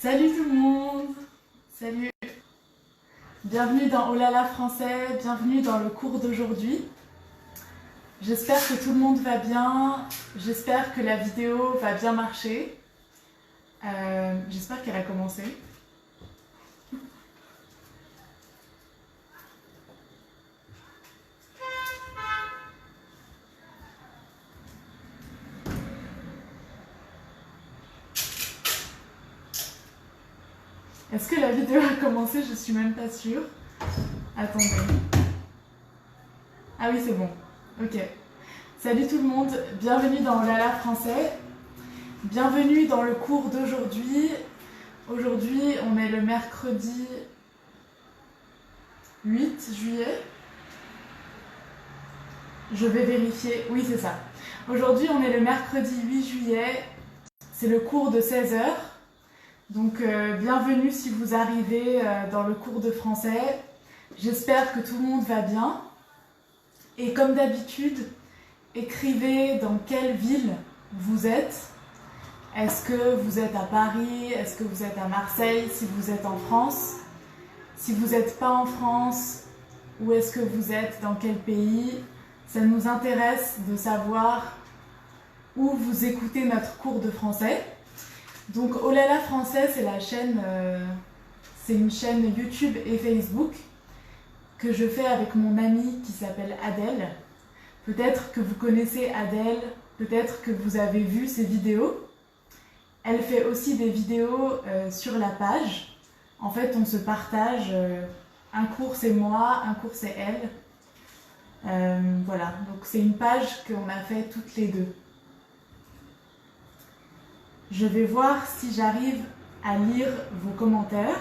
Salut tout le monde! Salut! Bienvenue dans Oh là là français, bienvenue dans le cours d'aujourd'hui. J'espère que tout le monde va bien, j'espère que la vidéo va bien marcher. J'espère qu'elle a commencé. Est-ce que la vidéo a commencé? Je suis même pas sûre. Attendez. Ah oui, c'est bon. Ok. Salut tout le monde, bienvenue dans Oh là là français. Bienvenue dans le cours d'aujourd'hui. Aujourd'hui, on est le mercredi 8 juillet. Je vais vérifier. Oui, c'est ça. Aujourd'hui, on est le mercredi 8 juillet. C'est le cours de 16h. Donc, bienvenue si vous arrivez dans le cours de français. J'espère que tout le monde va bien. Et comme d'habitude, écrivez dans quelle ville vous êtes. Est-ce que vous êtes à Paris? Est-ce que vous êtes à Marseille? Si vous êtes en France? Si vous n'êtes pas en France, où est-ce que vous êtes? Dans quel pays? Ça nous intéresse de savoir où vous écoutez notre cours de français. Donc Oh là là français, c'est la chaîne, c'est une chaîne YouTube et Facebook que je fais avec mon amie qui s'appelle Adèle. Peut-être que vous connaissez Adèle, peut-être que vous avez vu ses vidéos. Elle fait aussi des vidéos sur la page. En fait, on se partage, un cours c'est moi, un cours c'est elle. Voilà, donc c'est une page qu'on a fait toutes les deux. Je vais voir si j'arrive à lire vos commentaires.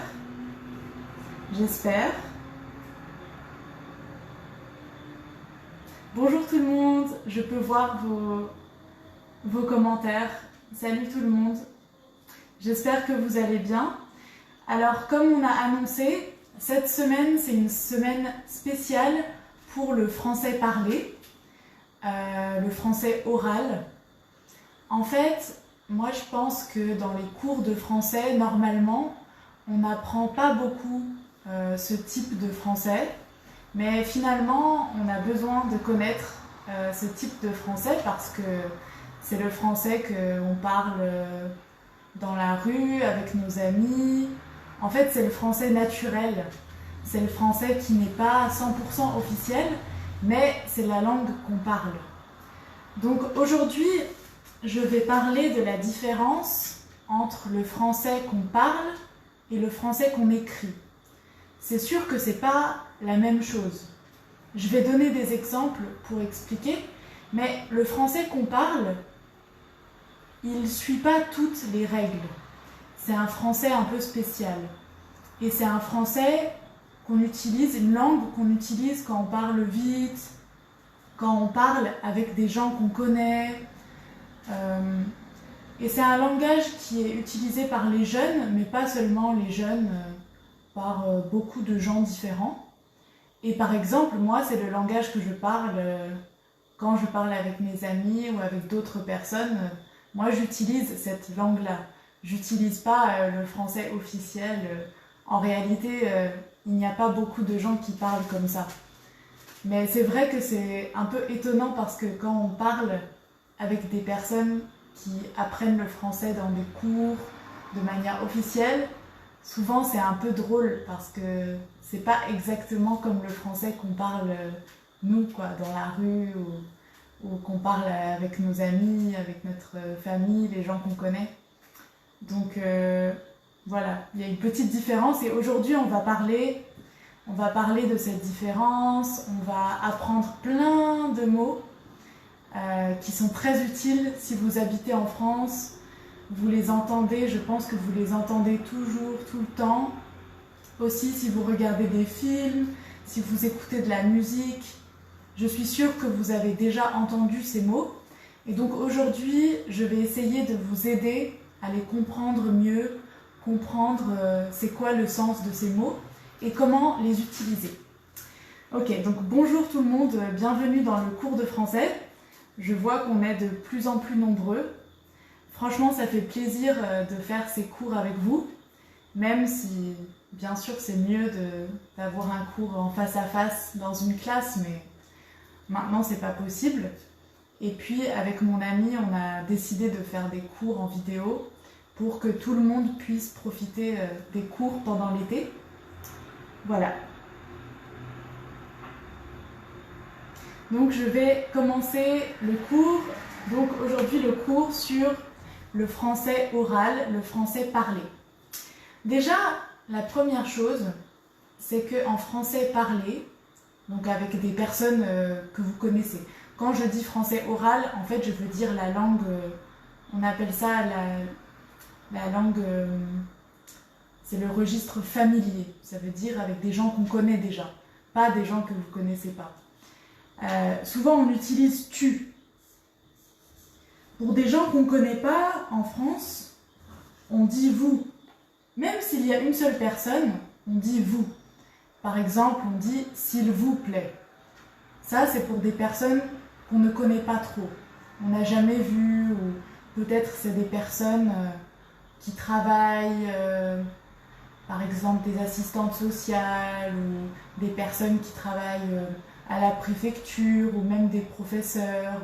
J'espère. Bonjour tout le monde, je peux voir vos commentaires. Salut tout le monde. J'espère que vous allez bien. Alors, comme on a annoncé, cette semaine, c'est une semaine spéciale pour le français parlé, le français oral. En fait, moi je pense que dans les cours de français, normalement, on n'apprend pas beaucoup ce type de français. Mais finalement, on a besoin de connaître ce type de français parce que c'est le français qu'on parle dans la rue, avec nos amis. En fait, c'est le français naturel. C'est le français qui n'est pas 100% officiel, mais c'est la langue qu'on parle. Donc aujourd'hui, je vais parler de la différence entre le français qu'on parle et le français qu'on écrit. C'est sûr que c'est pas la même chose. Je vais donner des exemples pour expliquer, mais le français qu'on parle, il ne suit pas toutes les règles. C'est un français un peu spécial. Et c'est un français qu'on utilise, une langue qu'on utilise quand on parle vite, quand on parle avec des gens qu'on connaît. Et c'est un langage qui est utilisé par les jeunes, mais pas seulement les jeunes, par beaucoup de gens différents. Et par exemple, moi, c'est le langage que je parle quand je parle avec mes amis ou avec d'autres personnes. Moi, j'utilise cette langue-là. J'utilise pas le français officiel. En réalité, il n'y a pas beaucoup de gens qui parlent comme ça. Mais c'est vrai que c'est un peu étonnant parce que quand on parle avec des personnes qui apprennent le français dans des cours de manière officielle, souvent c'est un peu drôle parce que c'est pas exactement comme le français qu'on parle nous quoi, dans la rue ou qu'on parle avec nos amis, avec notre famille, les gens qu'on connaît. Donc voilà, il y a une petite différence et aujourd'hui on va parler de cette différence, on va apprendre plein de mots qui sont très utiles si vous habitez en France. Vous les entendez, je pense que vous les entendez toujours, tout le temps. Aussi, si vous regardez des films, si vous écoutez de la musique, je suis sûre que vous avez déjà entendu ces mots. Et donc aujourd'hui, je vais essayer de vous aider à les comprendre mieux, comprendre c'est quoi le sens de ces mots et comment les utiliser. Ok, donc bonjour tout le monde, bienvenue dans le cours de français. Je vois qu'on est de plus en plus nombreux. Franchement, ça fait plaisir de faire ces cours avec vous. même si bien sûr c'est mieux d'avoir un cours en face à face dans une classe, mais maintenant c'est pas possible. Et puis avec mon ami, on a décidé de faire des cours en vidéo pour que tout le monde puisse profiter des cours pendant l'été. Voilà. Donc je vais commencer le cours. Donc aujourd'hui le cours sur le français oral, le français parlé. Déjà, la première chose, c'est qu'en français parlé, donc avec des personnes que vous connaissez. Quand je dis français oral, en fait je veux dire la langue, on appelle ça la langue, c'est le registre familier. Ça veut dire avec des gens qu'on connaît déjà, pas des gens que vous ne connaissez pas. Souvent on utilise tu. Pour des gens qu'on ne connaît pas en France, on dit vous. Même s'il y a une seule personne, on dit vous. Par exemple, on dit s'il vous plaît. Ça, c'est pour des personnes qu'on ne connaît pas trop. On n'a jamais vu, ou peut-être c'est des personnes qui travaillent, par exemple des assistantes sociales, ou des personnes qui travaillent à la préfecture, ou même des professeurs,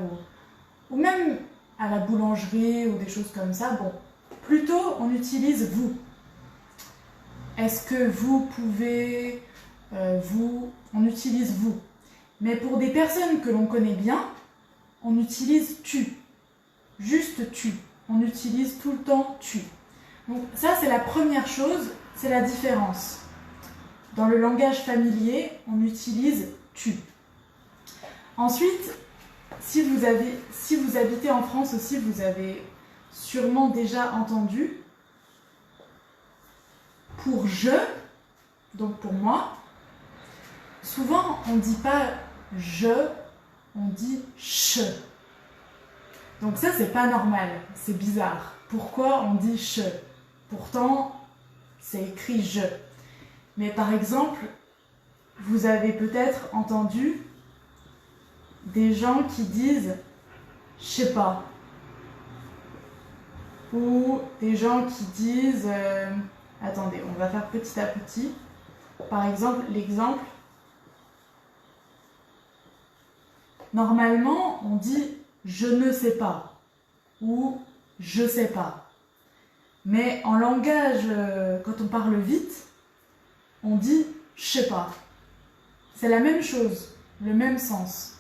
ou même à la boulangerie, ou des choses comme ça. Bon, plutôt on utilise vous. Est-ce que vous pouvez, vous, on utilise vous. Mais pour des personnes que l'on connaît bien, on utilise tu. Juste tu. On utilise tout le temps tu. Donc ça, c'est la première chose, c'est la différence. Dans le langage familier, on utilise tu. Ensuite, si vous habitez en France aussi, vous avez sûrement déjà entendu pour je, donc pour moi, souvent on ne dit pas je, on dit ch. Donc ça, c'est pas normal, c'est bizarre. Pourquoi on dit ch? Pourtant, c'est écrit je. Mais par exemple, vous avez peut-être entendu des gens qui disent je sais pas. Ou des gens qui disent attendez, on va faire petit à petit. Par exemple, l'exemple. Normalement, on dit je ne sais pas ou je sais pas. Mais en langage, quand on parle vite, on dit je sais pas. C'est la même chose, le même sens.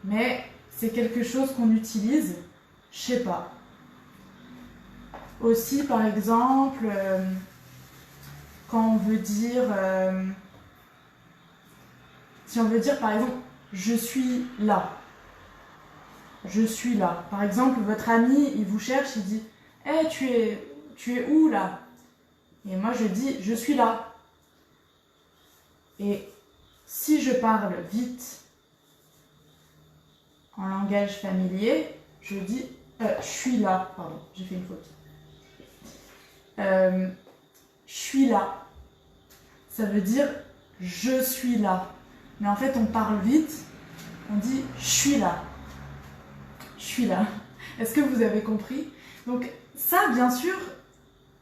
Mais c'est quelque chose qu'on utilise, je sais pas. Aussi, par exemple, quand on veut dire, si on veut dire par exemple, je suis là. Je suis là. Par exemple, votre ami, il vous cherche, il dit, hey, tu es où là? Et moi, je dis, je suis là. Et si je parle vite, en langage familier, je dis, je suis là. Pardon, j'ai fait une faute. Je suis là. Ça veut dire je suis là. Mais en fait, on parle vite, on dit je suis là. Je suis là. Est-ce que vous avez compris? Donc ça, bien sûr,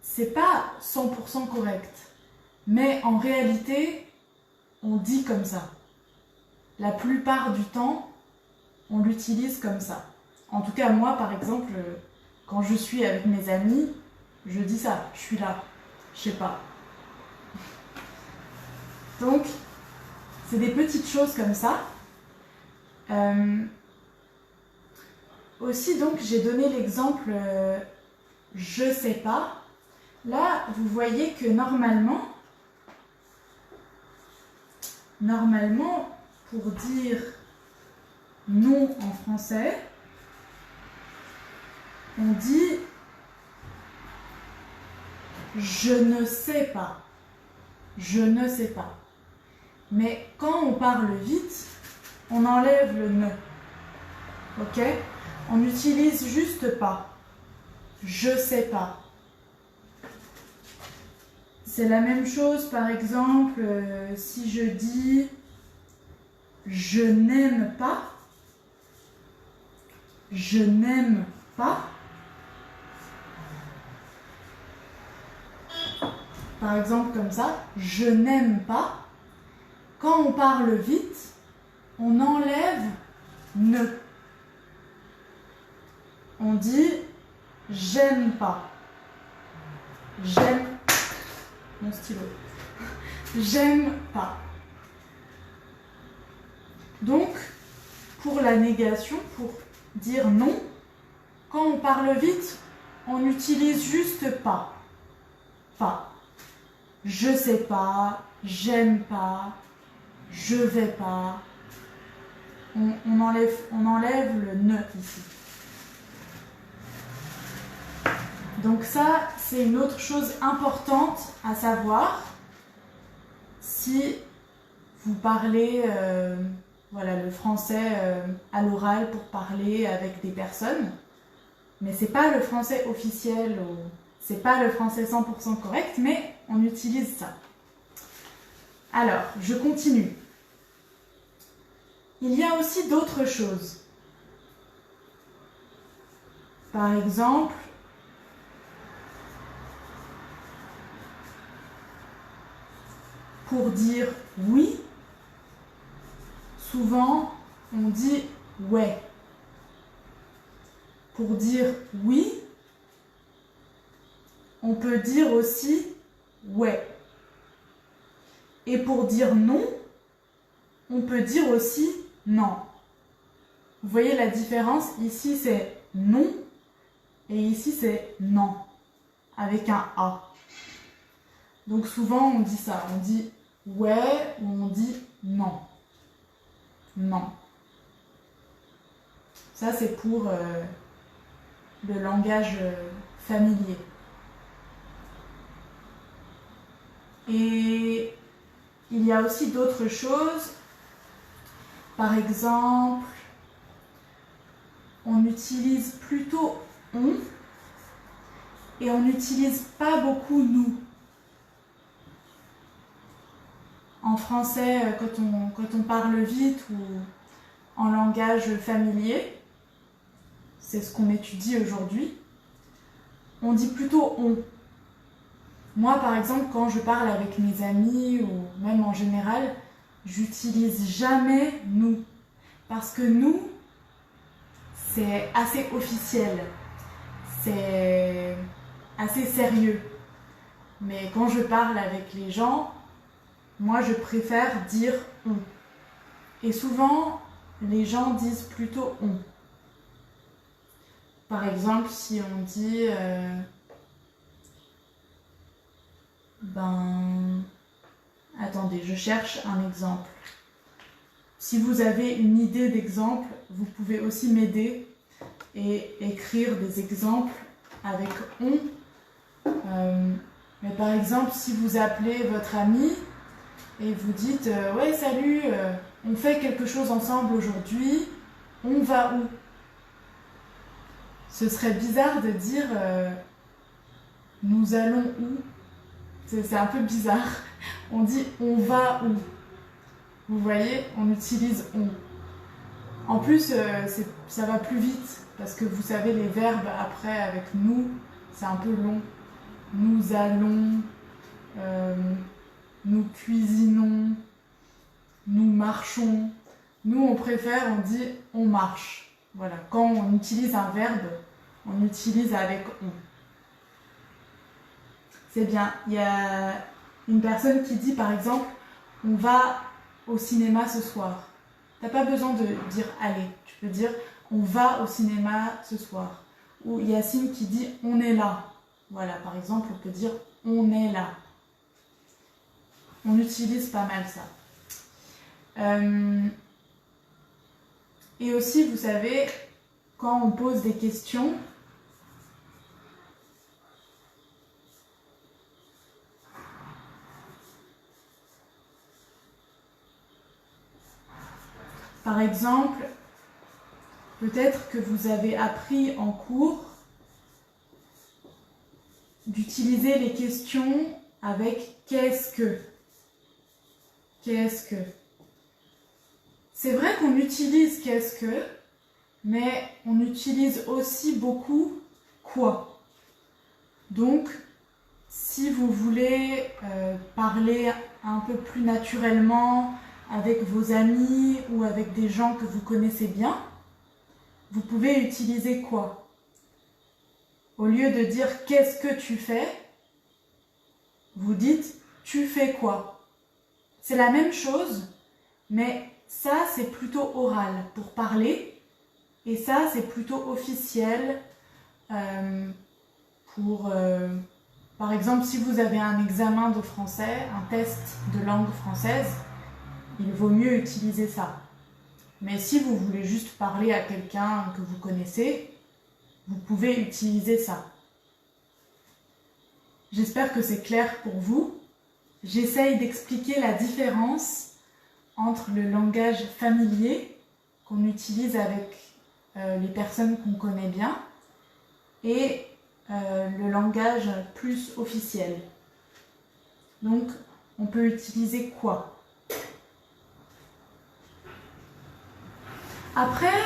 c'est pas 100% correct. Mais en réalité, on dit comme ça. La plupart du temps, on l'utilise comme ça. En tout cas, moi, par exemple, quand je suis avec mes amis, je dis ça, je suis là, je sais pas. Donc, c'est des petites choses comme ça. Aussi, donc, j'ai donné l'exemple je sais pas. Là, vous voyez que normalement, pour dire non en français, on dit je ne sais pas. Je ne sais pas. Mais quand on parle vite, on enlève le ne. Ok? On n'utilise juste pas. Je sais pas. C'est la même chose, par exemple, si je dis je n'aime pas. Je n'aime pas. par exemple comme ça, je n'aime pas. Quand on parle vite, on enlève ne. On dit j'aime pas. J'aime mon stylo. J'aime pas. Donc, pour la négation, pour dire non, quand on parle vite, on utilise juste pas. Pas. Je sais pas, j'aime pas, je vais pas. On enlève le ne ici. Donc ça, c'est une autre chose importante à savoir si vous parlez voilà, le français à l'oral pour parler avec des personnes, mais c'est pas le français officiel, c'est pas le français 100% correct, mais on utilise ça. Alors, je continue. Il y a aussi d'autres choses. Par exemple, pour dire oui, souvent on dit ouais. Pour dire oui, on peut dire aussi ouais. Et pour dire non, on peut dire aussi non. Vous voyez la différence? Ici c'est non et ici c'est non avec un A. Donc souvent on dit ça, on dit ouais ou on dit non. Non. Ça c'est pour le langage familier. Et il y a aussi d'autres choses. Par exemple, on utilise plutôt on et on n'utilise pas beaucoup nous. En français, quand on parle vite ou en langage familier, c'est ce qu'on étudie aujourd'hui, on dit plutôt on. Moi, par exemple, quand je parle avec mes amis ou même en général, j'utilise jamais nous. Parce que nous, c'est assez officiel. C'est assez sérieux. Mais quand je parle avec les gens, moi, je préfère dire on. Et souvent, les gens disent plutôt on. Par exemple, si on dit attendez, je cherche un exemple. Si vous avez une idée d'exemple, vous pouvez aussi m'aider et écrire des exemples avec on. Mais par exemple, si vous appelez votre ami et vous dites ouais, salut, on fait quelque chose ensemble aujourd'hui, on va où? Ce serait bizarre de dire nous allons où? C'est un peu bizarre. On dit on va où? Vous voyez, on utilise on. En plus, ça va plus vite parce que vous savez, les verbes après avec nous, c'est un peu long. Nous allons, nous cuisinons, nous marchons. Nous, on préfère, on dit on marche. Voilà, quand on utilise un verbe, on utilise avec on. C'est bien. Il y a une personne qui dit par exemple on va au cinéma ce soir. T'as pas besoin de dire aller. Tu peux dire on va au cinéma ce soir. Ou Yacine qui dit on est là. Voilà, par exemple, on peut dire on est là. On utilise pas mal ça. Et aussi, vous savez, quand on pose des questions, par exemple, peut-être que vous avez appris en cours d'utiliser les questions avec qu'est-ce que. Qu'est-ce que. C'est vrai qu'on utilise qu'est-ce que, mais on utilise aussi beaucoup quoi. Donc, Si vous voulez parler un peu plus naturellement avec vos amis ou avec des gens que vous connaissez bien, vous pouvez utiliser quoi? Au lieu de dire « qu'est-ce que tu fais ?», vous dites « tu fais quoi ?» C'est la même chose, mais ça c'est plutôt oral pour parler et ça c'est plutôt officiel par exemple, si vous avez un examen de français, un test de langue française, il vaut mieux utiliser ça. Mais si vous voulez juste parler à quelqu'un que vous connaissez, vous pouvez utiliser ça. J'espère que c'est clair pour vous. J'essaye d'expliquer la différence entre le langage familier qu'on utilise avec les personnes qu'on connaît bien et le langage plus officiel. Donc, on peut utiliser quoi? Après,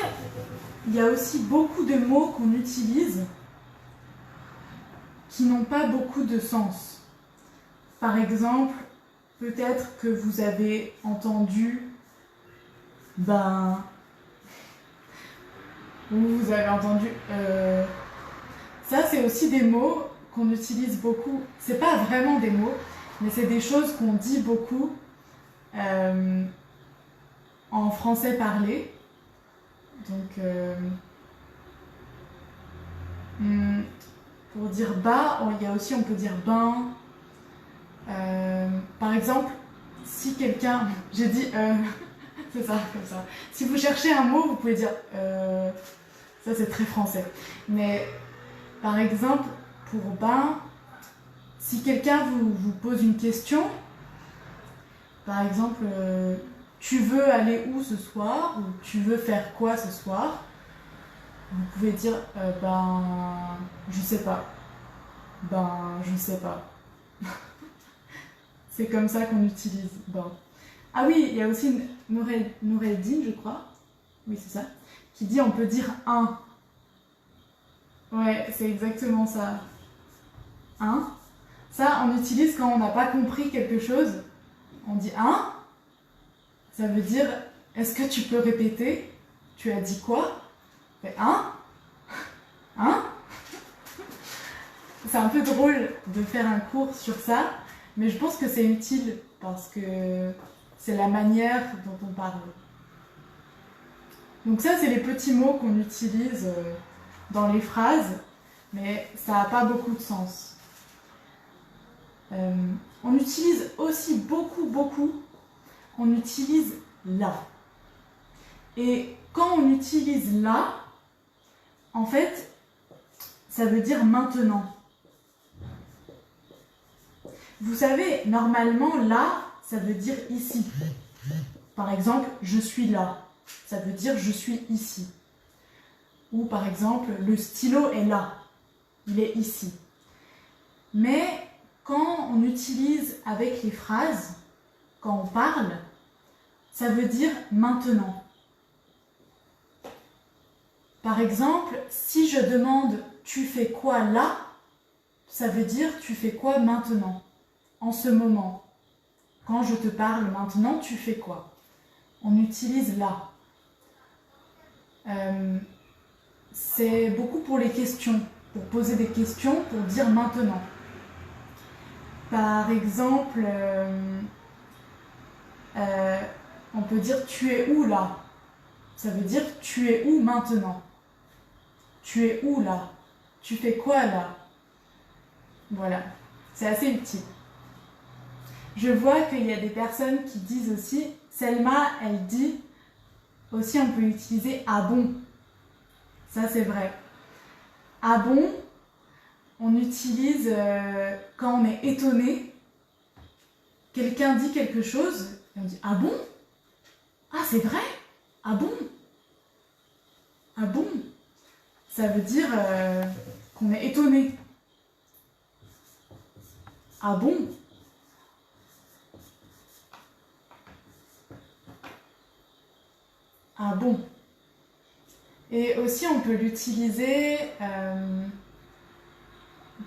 il y a aussi beaucoup de mots qu'on utilise qui n'ont pas beaucoup de sens. Par exemple, peut-être que vous avez entendu ou vous avez entendu ça, c'est aussi des mots qu'on utilise beaucoup. C'est pas vraiment des mots, mais c'est des choses qu'on dit beaucoup en français parlé. Donc, pour dire bas, on peut dire ben. Par exemple, si quelqu'un... J'ai dit c'est ça, comme ça. Si vous cherchez un mot, vous pouvez dire ça, c'est très français. Mais par exemple, pour ben, si quelqu'un vous pose une question, par exemple, tu veux aller où ce soir, ou tu veux faire quoi ce soir, vous pouvez dire je sais pas. Je sais pas. C'est comme ça qu'on utilise ben. Ah oui, il y a aussi Noureddin, je crois, oui c'est ça, qui dit on peut dire un. Ouais, c'est exactement ça. Un. Ça, on utilise quand on n'a pas compris quelque chose. On dit un. Ça veut dire, est-ce que tu peux répéter? Tu as dit quoi? Un. Un. C'est un peu drôle de faire un cours sur ça, mais je pense que c'est utile parce que c'est la manière dont on parle. Donc ça, c'est les petits mots qu'on utilise dans les phrases, mais ça n'a pas beaucoup de sens. On utilise aussi beaucoup, on utilise là. Et quand on utilise là, en fait, ça veut dire maintenant. Vous savez, normalement, là, ça veut dire ici. Par exemple, je suis là. Ça veut dire je suis ici. Ou par exemple, le stylo est là. Il est ici. Mais quand on utilise avec les phrases, quand on parle, ça veut dire maintenant. Par exemple, si je demande « tu fais quoi là ?», ça veut dire « tu fais quoi maintenant ?» En ce moment. Quand je te parle maintenant, tu fais quoi? On utilise là. C'est beaucoup pour les questions, pour poser des questions, pour dire maintenant. Par exemple, on peut dire tu es où là? Ça veut dire tu es où maintenant? Tu es où là? Tu fais quoi là? Voilà, c'est assez utile. Je vois qu'il y a des personnes qui disent aussi, Selma, elle dit, aussi on peut utiliser ah bon. Ça c'est vrai. Ah bon, on utilise quand on est étonné. Quelqu'un dit quelque chose, et on dit ah bon? Ah c'est vrai? Ah bon? Ah bon? Ça veut dire qu'on est étonné. Ah bon? Ah bon? Et aussi, on peut l'utiliser,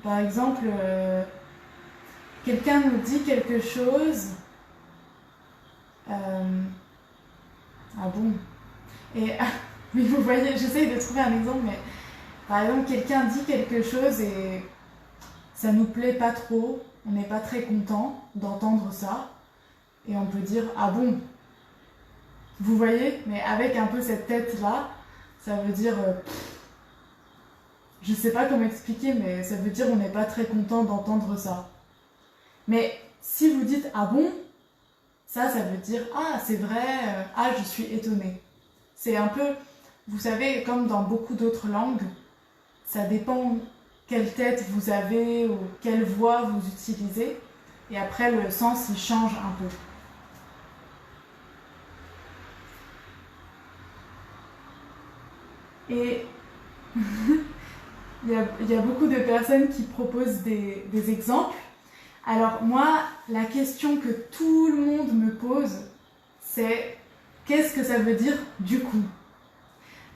par exemple, quelqu'un nous dit quelque chose. Ah bon? Et oui, vous voyez, j'essaye de trouver un exemple, mais par exemple, quelqu'un dit quelque chose et ça nous plaît pas trop, on n'est pas très content d'entendre ça, et on peut dire ah bon? Vous voyez? Mais avec un peu cette tête-là, ça veut dire je sais pas comment expliquer, mais ça veut dire on n'est pas très content d'entendre ça. Mais si vous dites ah bon, ça veut dire ah c'est vrai, ah je suis étonnée. C'est un peu, vous savez, comme dans beaucoup d'autres langues, ça dépend quelle tête vous avez ou quelle voix vous utilisez, et après le sens il change un peu. Et il y a beaucoup de personnes qui proposent des exemples. Alors moi, la question que tout le monde me pose, c'est qu'est-ce que ça veut dire du coup?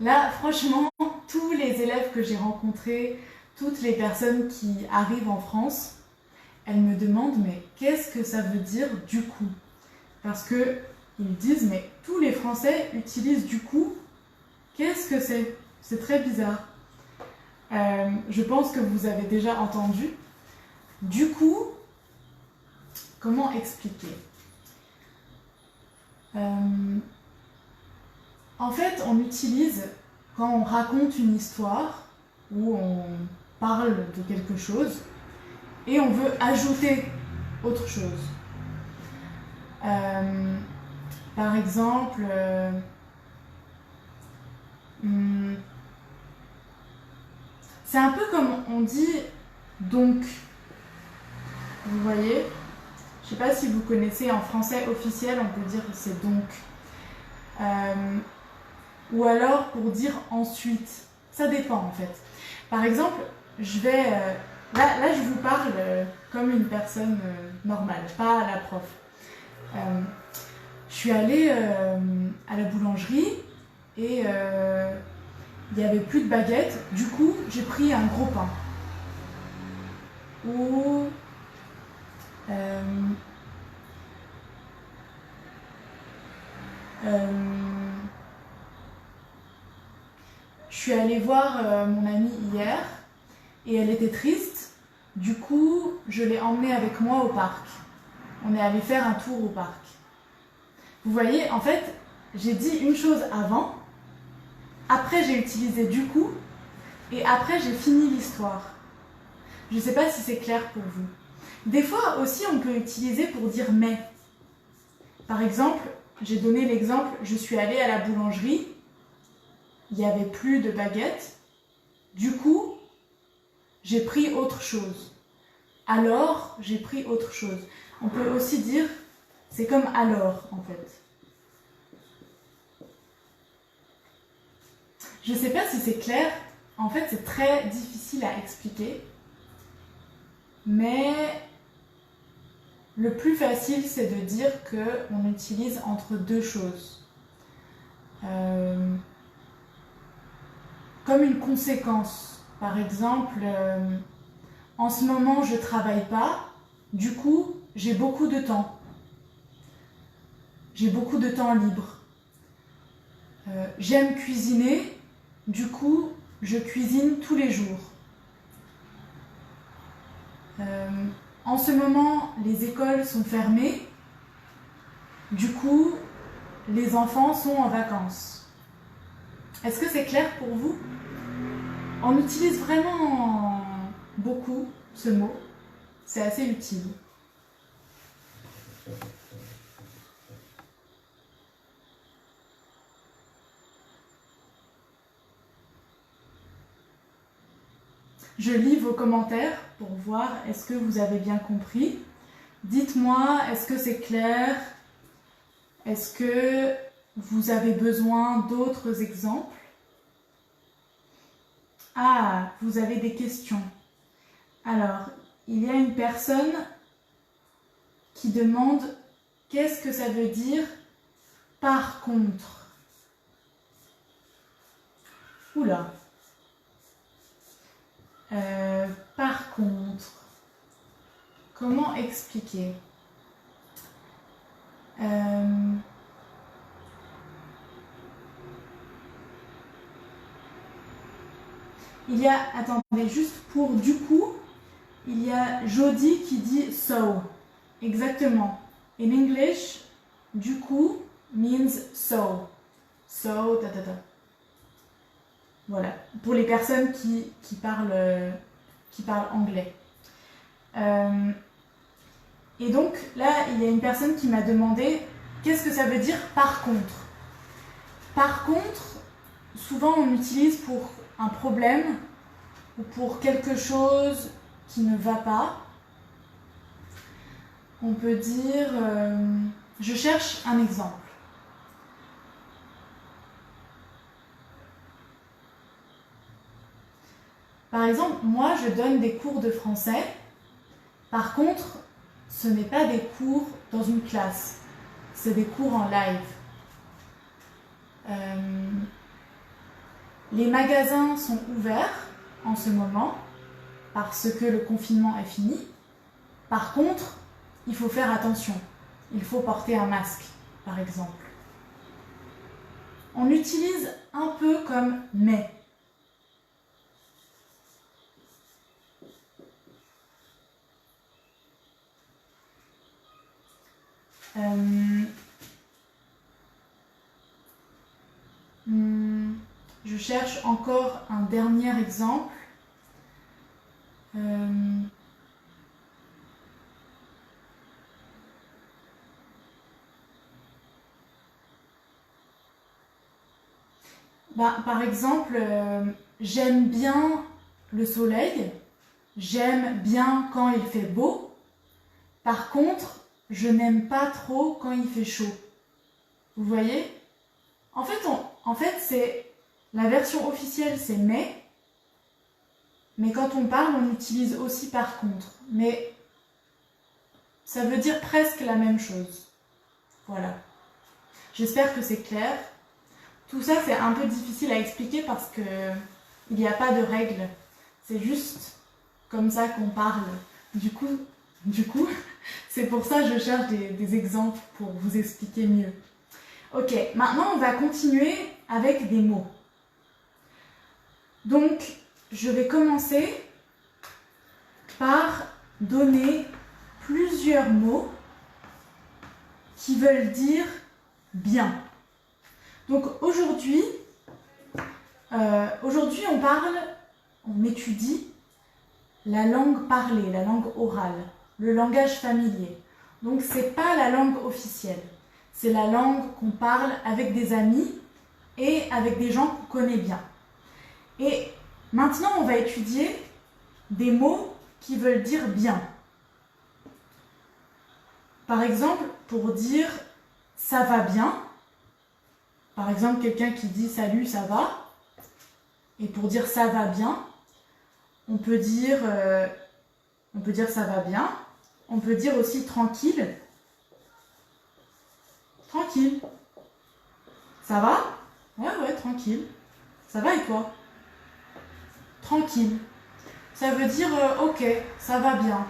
Là, franchement, tous les élèves que j'ai rencontrés, toutes les personnes qui arrivent en France, elles me demandent mais qu'est-ce que ça veut dire du coup? Parce que ils disent mais tous les Français utilisent du coup. Qu'est-ce que c'est? C'est très bizarre. Je pense que vous avez déjà entendu. Du coup, comment expliquer? En fait, on utilise, quand on raconte une histoire, ou on parle de quelque chose, et on veut ajouter autre chose. Par exemple, c'est un peu comme on dit donc. Vous voyez? Je ne sais pas si vous connaissez, en français officiel, on peut dire c'est donc. Ou alors pour dire ensuite. Ça dépend en fait. Par exemple, je vais. Là, je vous parle comme une personne normale, pas la prof. Je suis allée à la boulangerie et il n'y avait plus de baguette. Du coup, j'ai pris un gros pain. Ou je suis allée voir mon amie hier et elle était triste. Du coup, je l'ai emmenée avec moi au parc. On est allé faire un tour au parc. Vous voyez, en fait, j'ai dit une chose avant, après j'ai utilisé du coup, et après j'ai fini l'histoire. Je ne sais pas si c'est clair pour vous. Des fois aussi, on peut utiliser pour dire mais. Par exemple, j'ai donné l'exemple, je suis allée à la boulangerie, il n'y avait plus de baguette, du coup, j'ai pris autre chose. Alors, j'ai pris autre chose. On peut aussi dire, c'est comme alors, en fait. Je ne sais pas si c'est clair, en fait, c'est très difficile à expliquer, mais le plus facile, c'est de dire qu'on utilise entre deux choses. Comme une conséquence. Par exemple, en ce moment, je ne travaille pas, du coup, j'ai beaucoup de temps. J'ai beaucoup de temps libre. J'aime cuisiner, du coup, je cuisine tous les jours. En ce moment, les écoles sont fermées, du coup, les enfants sont en vacances. Est-ce que c'est clair pour vous? On utilise vraiment beaucoup ce mot, c'est assez utile. Je lis vos commentaires pour voir est-ce que vous avez bien compris. Dites-moi, est-ce que c'est clair? Est-ce que vous avez besoin d'autres exemples? Ah, vous avez des questions. Alors, il y a une personne qui demande qu'est-ce que ça veut dire par contre? Oula. Par contre. comment expliquer? Il y a, attendez, juste pour du coup, il y a Jody qui dit so. Exactement. In English, du coup means so. So, ta ta ta. Voilà. Pour les personnes qui parlent anglais. Et donc là, il y a une personne qui m'a demandé qu'est-ce que ça veut dire par contre. Par contre, souvent on utilise pour un problème ou pour quelque chose qui ne va pas. On peut dire, je cherche un exemple. Par exemple, moi je donne des cours de français. Par contre, ce n'est pas des cours dans une classe, c'est des cours en live. Les magasins sont ouverts en ce moment parce que le confinement est fini. Par contre, il faut faire attention. Il faut porter un masque, par exemple. On utilise un peu comme mais. Je cherche encore un dernier exemple. Par exemple, j'aime bien le soleil, j'aime bien quand il fait beau. Par contre, je n'aime pas trop quand il fait chaud. Vous voyez? En fait, c'est la version officielle, c'est mais quand on parle, on utilise aussi par contre. Mais ça veut dire presque la même chose. Voilà. J'espère que c'est clair. Tout ça, c'est un peu difficile à expliquer parce que il n'y a pas de règles. C'est juste comme ça qu'on parle. Du coup, c'est pour ça que je cherche des exemples pour vous expliquer mieux. Ok, maintenant on va continuer avec des mots. Donc, je vais commencer par donner plusieurs mots qui veulent dire bien. Donc aujourd'hui, on étudie la langue parlée, la langue orale, le langage familier. Donc c'est pas la langue officielle, c'est la langue qu'on parle avec des amis et avec des gens qu'on connaît bien. Et maintenant, on va étudier des mots qui veulent dire bien. Par exemple, pour dire ça va bien, par exemple, quelqu'un qui dit salut, ça va, et pour dire ça va bien, on peut dire ça va bien, on peut dire aussi tranquille. Tranquille. Ça va? Ouais, tranquille. Ça va et toi? Tranquille. Ça veut dire ok, ça va bien.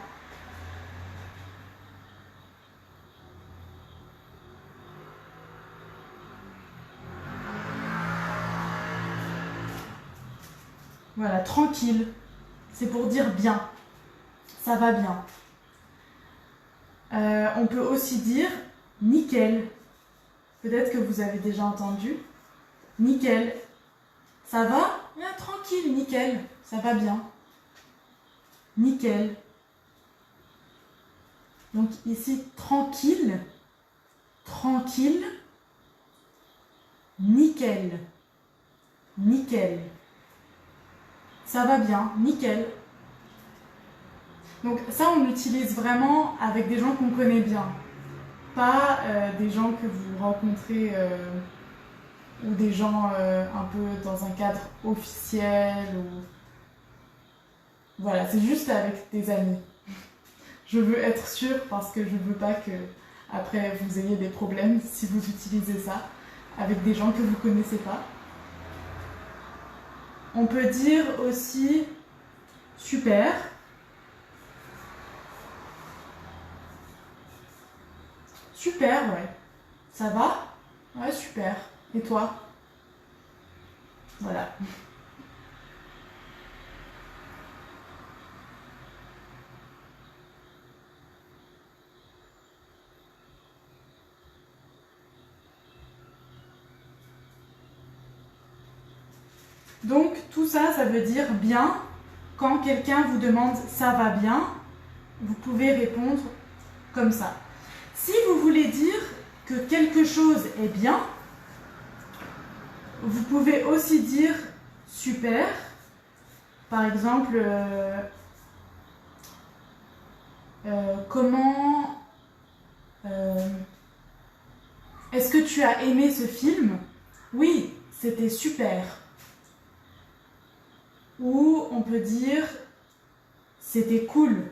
Voilà, tranquille. C'est pour dire bien. Ça va bien. On peut aussi dire nickel. Peut-être que vous avez déjà entendu. Nickel. Ça va? Tranquille, nickel. Ça va bien. Nickel. Donc ici, tranquille. Tranquille. Nickel. Nickel. Ça va bien, nickel. Donc ça, on l'utilise vraiment avec des gens qu'on connaît bien. Pas des gens que vous rencontrez ou des gens un peu dans un cadre officiel. Voilà, c'est juste avec des amis. Je veux être sûre parce que je ne veux pas que après vous ayez des problèmes si vous utilisez ça avec des gens que vous ne connaissez pas. On peut dire aussi super. Super, ouais. Ça va? Ouais, super. Et toi? Voilà. Donc tout ça, ça veut dire bien. Quand quelqu'un vous demande ça va bien, vous pouvez répondre comme ça. Si vous voulez dire que quelque chose est bien, vous pouvez aussi dire super. Par exemple, comment est-ce que tu as aimé ce film? Oui, c'était super. Ou on peut dire c'était cool.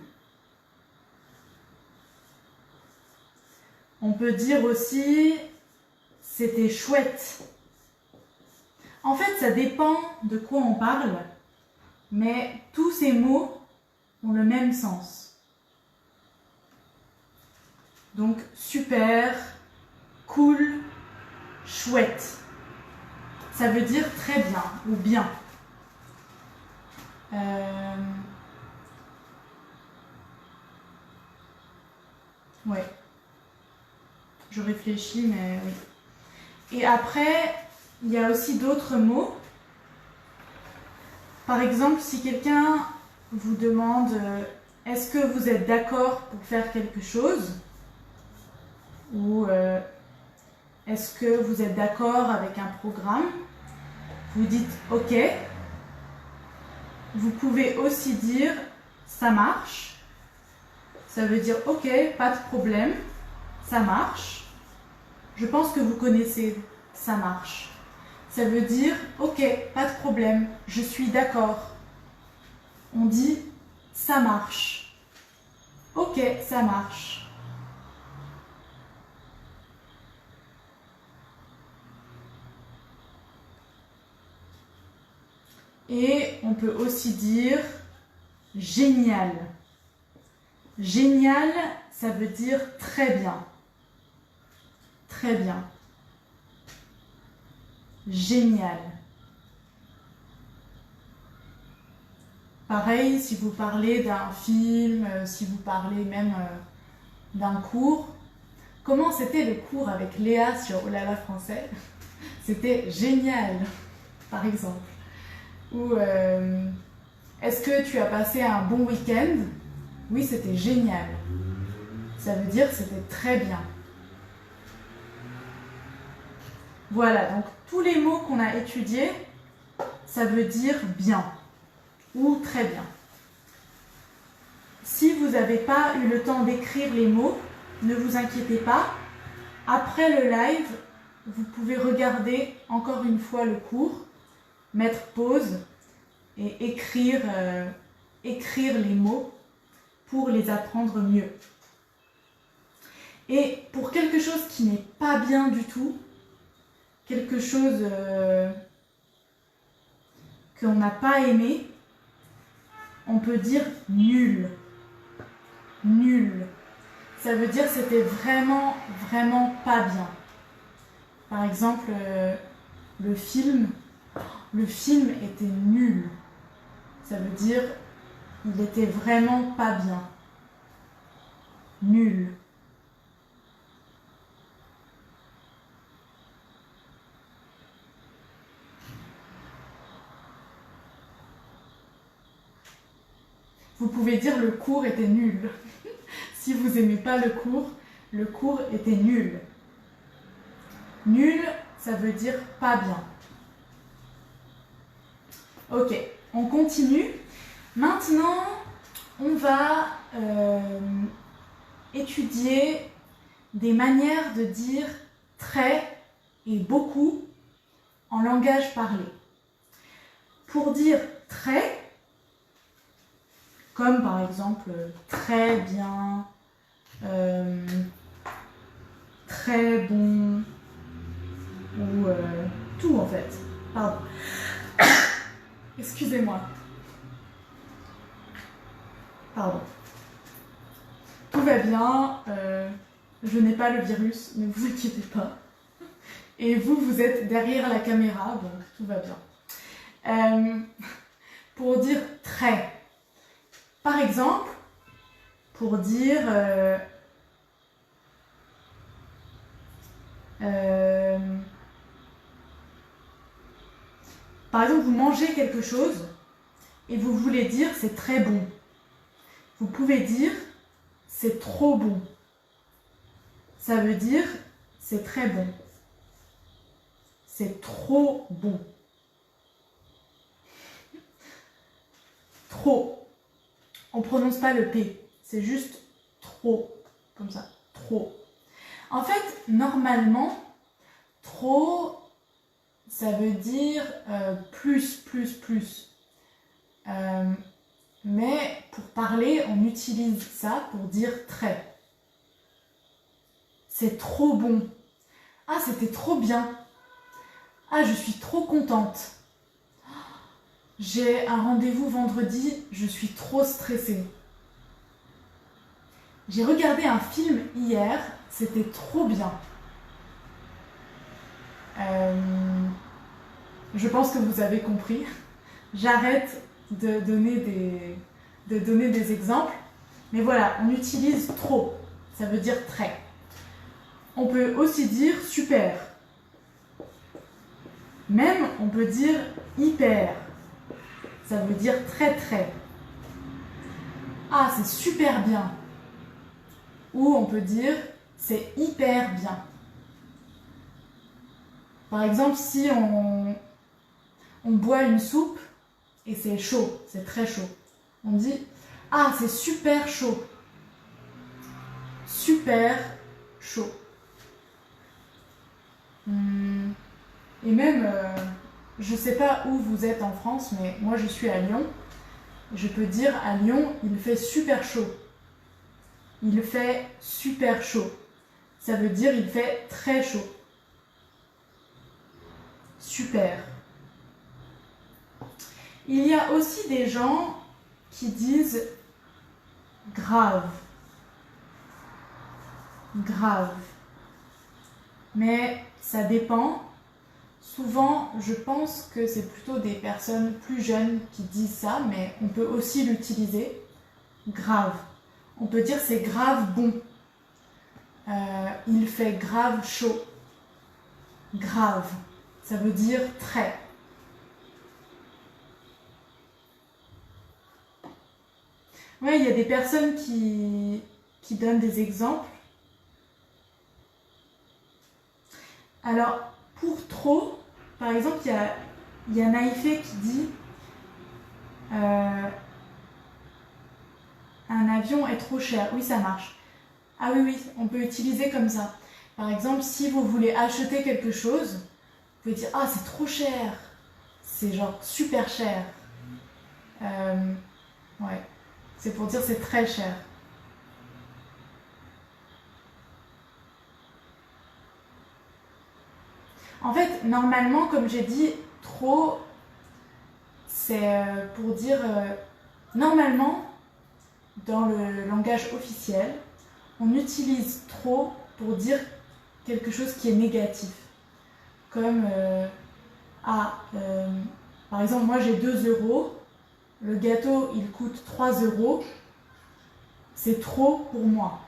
On peut dire aussi c'était chouette. En fait, ça dépend de quoi on parle, mais tous ces mots ont le même sens. Donc super, cool, chouette. Ça veut dire très bien ou bien. Ouais. Je réfléchis, mais oui. Et après, il y a aussi d'autres mots. Par exemple, si quelqu'un vous demande est-ce que vous êtes d'accord pour faire quelque chose? Ou est-ce que vous êtes d'accord avec un programme? Vous dites OK. Vous pouvez aussi dire ça marche. Ça veut dire OK, pas de problème, ça marche. Je pense que vous connaissez ça marche. Ça veut dire OK, pas de problème, je suis d'accord. On dit ça marche. OK, ça marche. Et on peut aussi dire génial. Génial, ça veut dire très bien. Très bien. Génial. Pareil, si vous parlez d'un film, si vous parlez même d'un cours. Comment c'était le cours avec Léa sur Olala français? C'était génial, par exemple. Ou est-ce que tu as passé un bon week-end? Oui, c'était génial. Ça veut dire c'était très bien. Voilà, donc tous les mots qu'on a étudiés, ça veut dire bien ou très bien. Si vous n'avez pas eu le temps d'écrire les mots, ne vous inquiétez pas. Après le live, vous pouvez regarder encore une fois le cours, mettre pause et écrire les mots pour les apprendre mieux. Et pour quelque chose qui n'est pas bien du tout, quelque chose qu'on n'a pas aimé, on peut dire nul. Nul. Ça veut dire c'était vraiment, vraiment pas bien. Par exemple, le film était nul. Ça veut dire il était vraiment pas bien. Nul. Vous pouvez dire le cours était nul. Si vous n'aimez pas le cours était nul. Nul, ça veut dire pas bien. Ok, on continue. Maintenant, on va étudier des manières de dire très et beaucoup en langage parlé. Pour dire très, comme par exemple très bien, très bon, ou tout en fait. Pardon. Excusez-moi. Pardon. Tout va bien. je n'ai pas le virus, ne vous inquiétez pas. Et vous, vous êtes derrière la caméra, donc tout va bien. Pour dire très. Par exemple, pour dire... par exemple, vous mangez quelque chose et vous voulez dire c'est très bon. Vous pouvez dire c'est trop bon. Ça veut dire c'est très bon. C'est trop bon. Trop. On ne prononce pas le P. C'est juste trop. Comme ça. Trop. En fait, normalement, trop, ça veut dire plus. Mais pour parler, on utilise ça pour dire très. C'est trop bon. Ah, c'était trop bien. Ah, je suis trop contente. J'ai un rendez-vous vendredi, je suis trop stressée. J'ai regardé un film hier, c'était trop bien. Je pense que vous avez compris. J'arrête de donner des exemples. Mais voilà, on utilise trop. Ça veut dire très. On peut aussi dire super. Même, on peut dire hyper. Ça veut dire très. Ah, c'est super bien. Ou on peut dire c'est hyper bien. Par exemple, si on boit une soupe et c'est chaud, c'est très chaud. On dit ah, c'est super chaud. Super chaud. Et même, je ne sais pas où vous êtes en France, mais moi je suis à Lyon. Je peux dire à Lyon, il fait super chaud. Il fait super chaud. Ça veut dire il fait très chaud. Super. Il y a aussi des gens qui disent grave. Grave. Mais ça dépend. Souvent, je pense que c'est plutôt des personnes plus jeunes qui disent ça, mais on peut aussi l'utiliser. Grave. On peut dire c'est grave bon. Il fait grave chaud. Grave. Ça veut dire très. Ouais, il y a des personnes qui donnent des exemples. Alors, pour trop, par exemple, il y a Naïfé qui dit un avion est trop cher. Oui, ça marche. Ah oui, on peut utiliser comme ça. Par exemple, si vous voulez acheter quelque chose, vous pouvez dire ah, c'est trop cher. C'est genre super cher. Ouais, c'est pour dire c'est très cher. En fait, normalement, comme j'ai dit, trop, c'est pour dire... normalement, dans le langage officiel, on utilise trop pour dire quelque chose qui est négatif. Comme, par exemple, moi j'ai 2 €, le gâteau il coûte 3 €, c'est trop pour moi.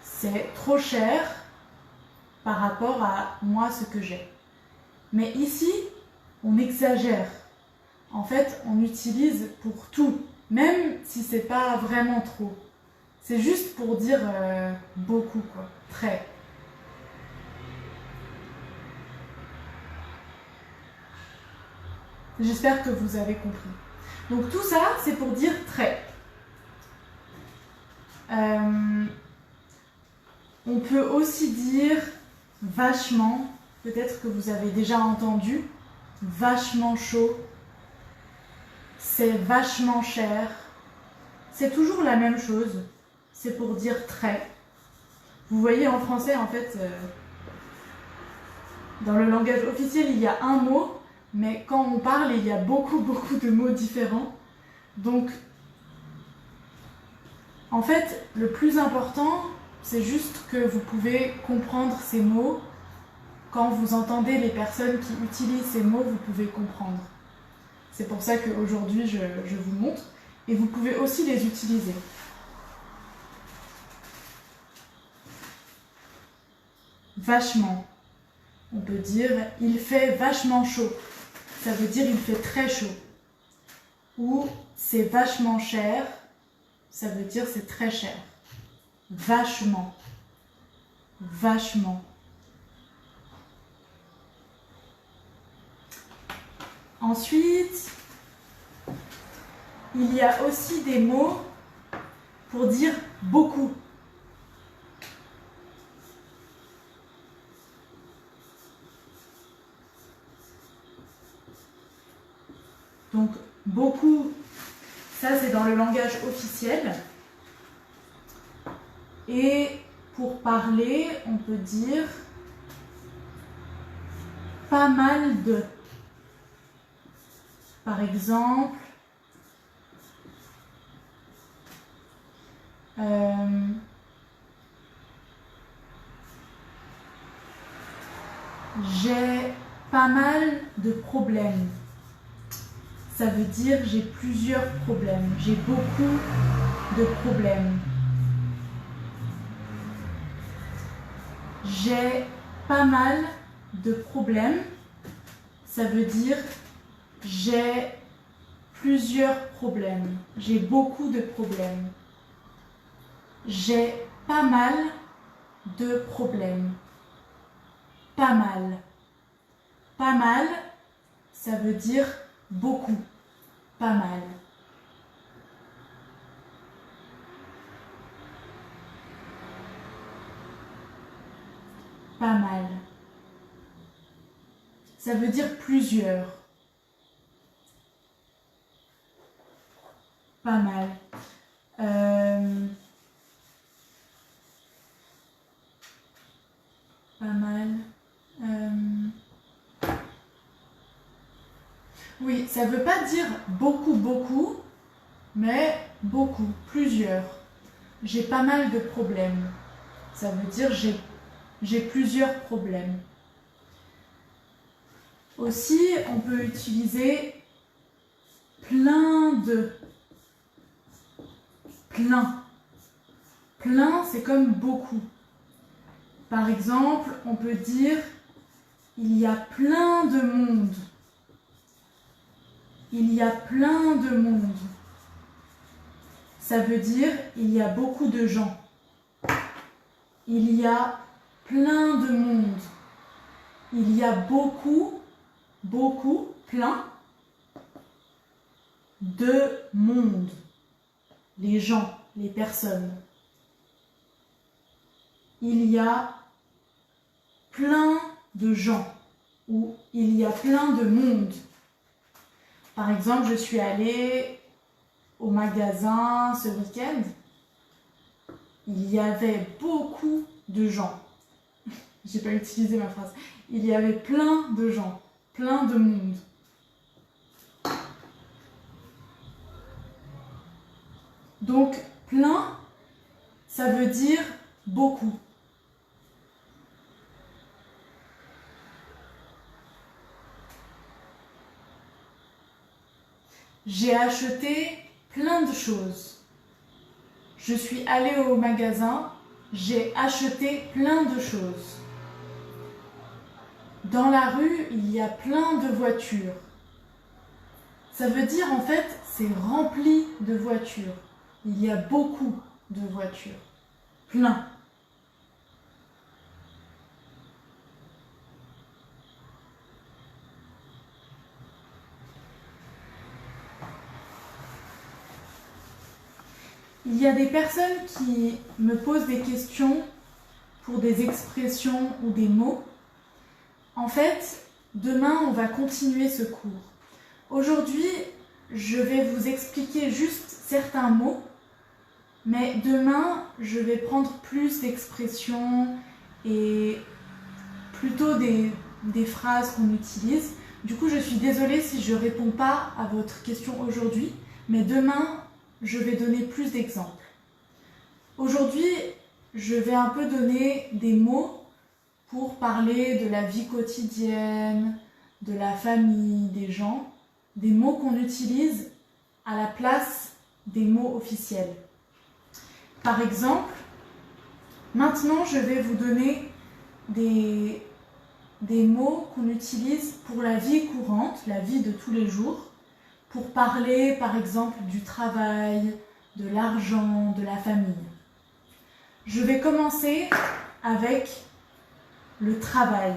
C'est trop cher par rapport à moi, ce que j'ai. Mais ici, on exagère. En fait, on utilise pour tout, même si c'est pas vraiment trop. C'est juste pour dire beaucoup, quoi. Très. J'espère que vous avez compris. Donc tout ça, c'est pour dire très. On peut aussi dire vachement, peut-être que vous avez déjà entendu, vachement chaud, c'est vachement cher. C'est toujours la même chose, c'est pour dire très. Vous voyez, en français, en fait, dans le langage officiel, il y a un mot, mais quand on parle, il y a beaucoup de mots différents. Donc, en fait, le plus important, C'est juste que vous pouvez comprendre ces mots. Quand vous entendez les personnes qui utilisent ces mots, vous pouvez comprendre. C'est pour ça qu'aujourd'hui, je vous montre. Et vous pouvez aussi les utiliser. Vachement. On peut dire « il fait vachement chaud ». Ça veut dire « il fait très chaud ». Ou « c'est vachement cher ». Ça veut dire « c'est très cher ». Vachement. Vachement. Ensuite, il y a aussi des mots pour dire « beaucoup ». Donc, beaucoup, ça c'est dans le langage officiel. Et pour parler, on peut dire pas mal de. Par exemple, j'ai pas mal de problèmes. Ça veut dire j'ai plusieurs problèmes, j'ai beaucoup de problèmes. J'ai pas mal de problèmes. Ça veut dire j'ai plusieurs problèmes, j'ai beaucoup de problèmes. J'ai pas mal de problèmes. Pas mal. Pas mal, ça veut dire beaucoup. Pas mal. Pas mal. Ça veut dire plusieurs. Pas mal. Pas mal. Oui, ça ne veut pas dire beaucoup, beaucoup, mais beaucoup, plusieurs. J'ai pas mal de problèmes. Ça veut dire j'ai plusieurs problèmes. Aussi, on peut utiliser plein de. Plein. Plein, c'est comme beaucoup. Par exemple, on peut dire il y a plein de monde. Il y a plein de monde. Ça veut dire il y a beaucoup de gens. Il y a plein de monde. Il y a beaucoup, plein de monde. Les gens, les personnes. Il y a plein de gens ou il y a plein de monde. Par exemple, je suis allée au magasin ce week-end. Il y avait beaucoup de gens. J'ai pas utilisé ma phrase. Il y avait plein de gens, plein de monde. Donc, plein, ça veut dire beaucoup. J'ai acheté plein de choses. Je suis allée au magasin, j'ai acheté plein de choses. Dans la rue, il y a plein de voitures. Ça veut dire en fait, c'est rempli de voitures. Il y a beaucoup de voitures. Plein. Il y a des personnes qui me posent des questions pour des expressions ou des mots. En fait, demain, on va continuer ce cours. Aujourd'hui, je vais vous expliquer juste certains mots, mais demain, je vais prendre plus d'expressions et plutôt des phrases qu'on utilise. Du coup, je suis désolée si je ne réponds pas à votre question aujourd'hui, mais demain, je vais donner plus d'exemples. Aujourd'hui, je vais un peu donner des mots pour parler de la vie quotidienne, de la famille, des gens, des mots qu'on utilise à la place des mots officiels. Par exemple, maintenant je vais vous donner des mots qu'on utilise pour la vie courante, la vie de tous les jours, pour parler par exemple du travail, de l'argent, de la famille. Je vais commencer avec le travail.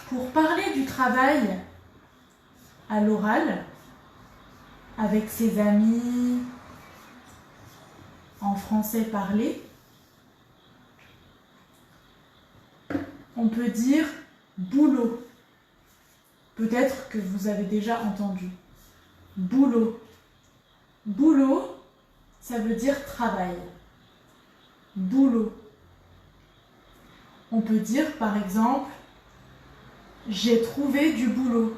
Pour parler du travail à l'oral, avec ses amis, en français parlé, on peut dire boulot. Peut-être que vous avez déjà entendu. Boulot. Boulot, ça veut dire travail. Boulot. On peut dire par exemple, j'ai trouvé du boulot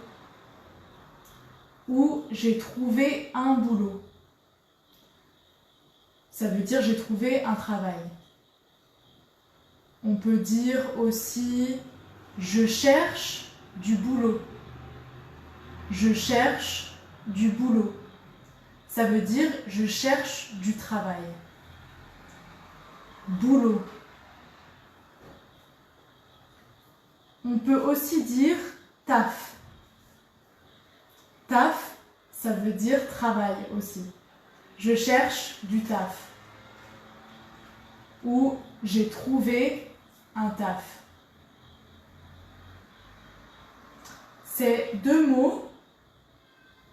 ou j'ai trouvé un boulot. Ça veut dire j'ai trouvé un travail. On peut dire aussi je cherche du boulot. Je cherche du boulot. Ça veut dire je cherche du travail. Boulot. On peut aussi dire taf. Taf, ça veut dire travail aussi. Je cherche du taf. Ou j'ai trouvé un taf. C'est deux mots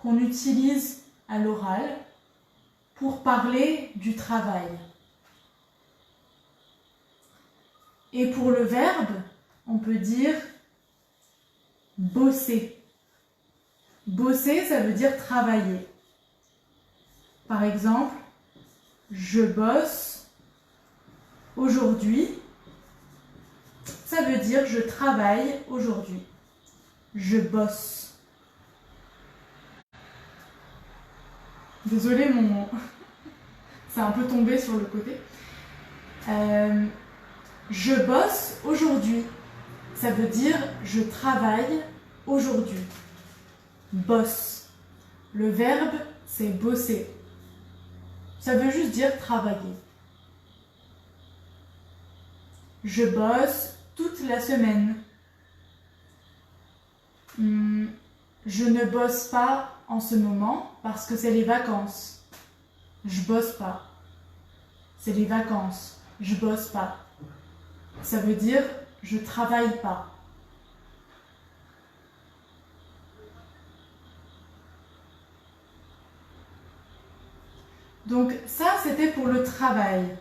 qu'on utilise à l'oral pour parler du travail. Et pour le verbe, on peut dire bosser. Bosser, ça veut dire travailler. Par exemple, je bosse aujourd'hui. Ça veut dire je travaille aujourd'hui. Je bosse. Désolée, c'est un peu tombé sur le côté. Je bosse aujourd'hui. Ça veut dire je travaille aujourd'hui. Bosse. Le verbe, c'est bosser. Ça veut juste dire travailler. Je bosse toute la semaine. Je ne bosse pas en ce moment parce que c'est les vacances. Je bosse pas. C'est les vacances. Je bosse pas. Ça veut dire je travaille pas. Donc ça, c'était pour le travail.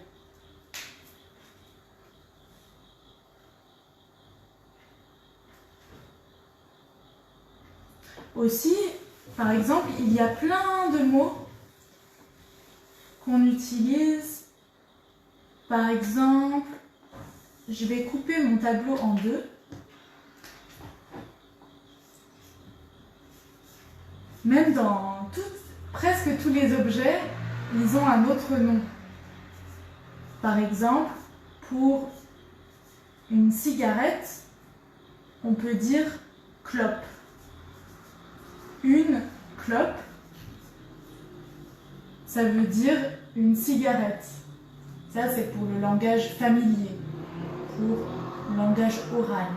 Aussi, par exemple, il y a plein de mots qu'on utilise. Par exemple, je vais couper mon tableau en deux. Même dans presque tous les objets, ils ont un autre nom. Par exemple, pour une cigarette, on peut dire clope. Une clope, ça veut dire une cigarette. Ça, c'est pour le langage familier, pour le langage oral.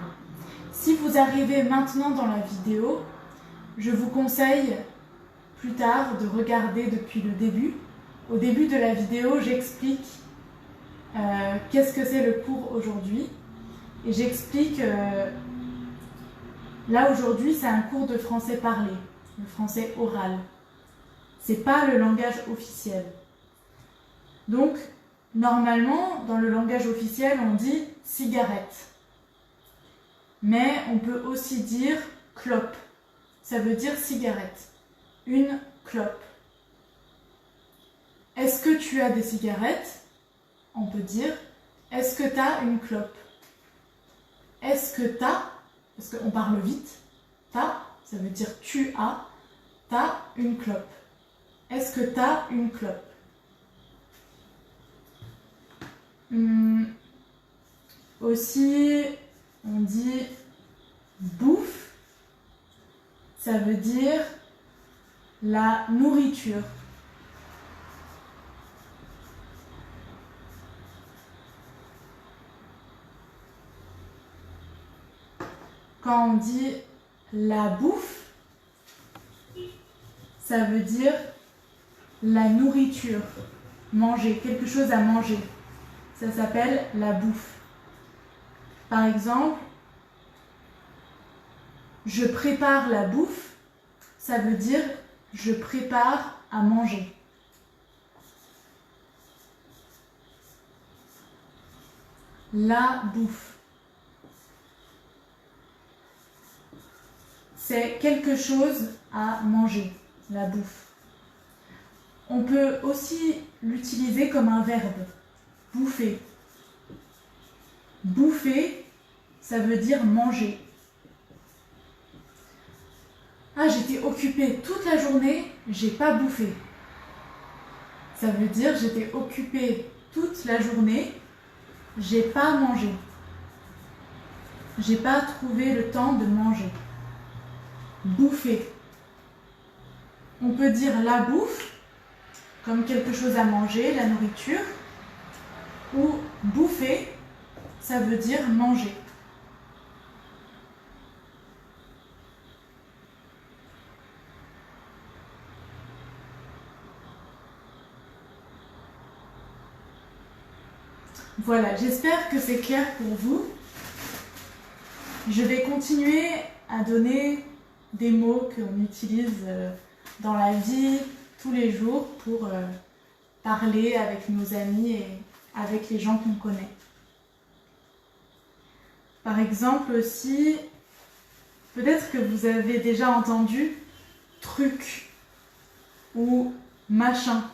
Si vous arrivez maintenant dans la vidéo, je vous conseille plus tard de regarder depuis le début. Au début de la vidéo, j'explique qu'est-ce que c'est le cours aujourd'hui. Et j'explique, là aujourd'hui, c'est un cours de français parlé, le français oral. C'est pas le langage officiel. Donc, normalement, dans le langage officiel, on dit cigarette. Mais on peut aussi dire clope. Ça veut dire cigarette. Une clope. Est-ce que tu as des cigarettes? On peut dire est-ce que tu as une clope? Est-ce que tu as, parce qu'on parle vite, t'as, ça veut dire tu as une clope. Est-ce que tu as une clope? Aussi, on dit bouffe, ça veut dire la nourriture. Quand on dit la bouffe, ça veut dire la nourriture, manger, quelque chose à manger. Ça s'appelle la bouffe. Par exemple, je prépare la bouffe, ça veut dire je prépare à manger. La bouffe. C'est quelque chose à manger, la bouffe. On peut aussi l'utiliser comme un verbe, bouffer. Bouffer, ça veut dire manger. Ah, j'étais occupée toute la journée, j'ai pas bouffé. Ça veut dire j'étais occupée toute la journée, j'ai pas mangé. J'ai pas trouvé le temps de manger. Bouffer. On peut dire la bouffe, comme quelque chose à manger, la nourriture, ou bouffer, ça veut dire manger. Voilà, j'espère que c'est clair pour vous. Je vais continuer à donner des mots qu'on utilise dans la vie tous les jours pour parler avec nos amis et avec les gens qu'on connaît. Par exemple aussi, peut-être que vous avez déjà entendu truc ou machin.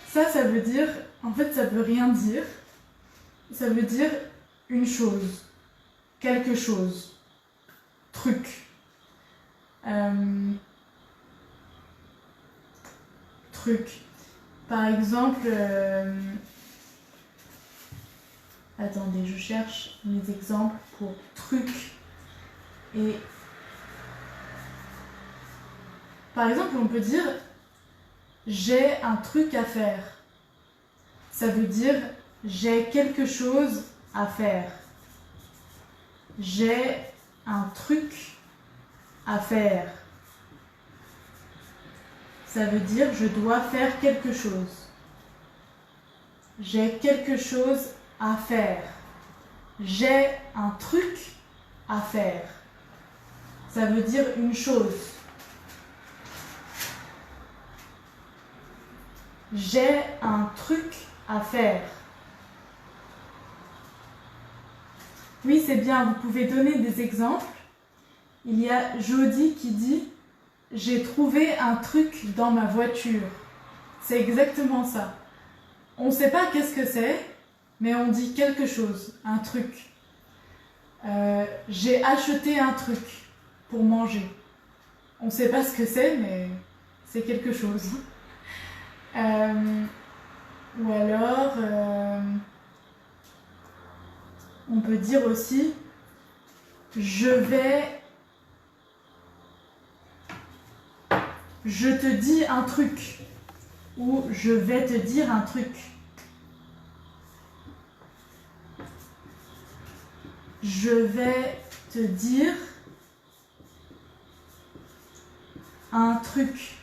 Ça veut dire, en fait ça veut rien dire. Ça veut dire une chose, quelque chose, truc. Truc. Par exemple, attendez, je cherche mes exemples pour truc. Et par exemple, on peut dire j'ai un truc à faire. Ça veut dire j'ai quelque chose à faire. J'ai un truc à faire. Ça veut dire je dois faire quelque chose. J'ai quelque chose à faire. J'ai un truc à faire. Ça veut dire une chose. J'ai un truc à faire. Oui, c'est bien, vous pouvez donner des exemples. Il y a Jody qui dit « J'ai trouvé un truc dans ma voiture ». C'est exactement ça. On ne sait pas qu'est-ce que c'est, mais on dit quelque chose, un truc. J'ai acheté un truc pour manger. On ne sait pas ce que c'est, mais c'est quelque chose. Ou alors, on peut dire aussi je te dis un truc ou je vais te dire un truc. Je vais te dire un truc.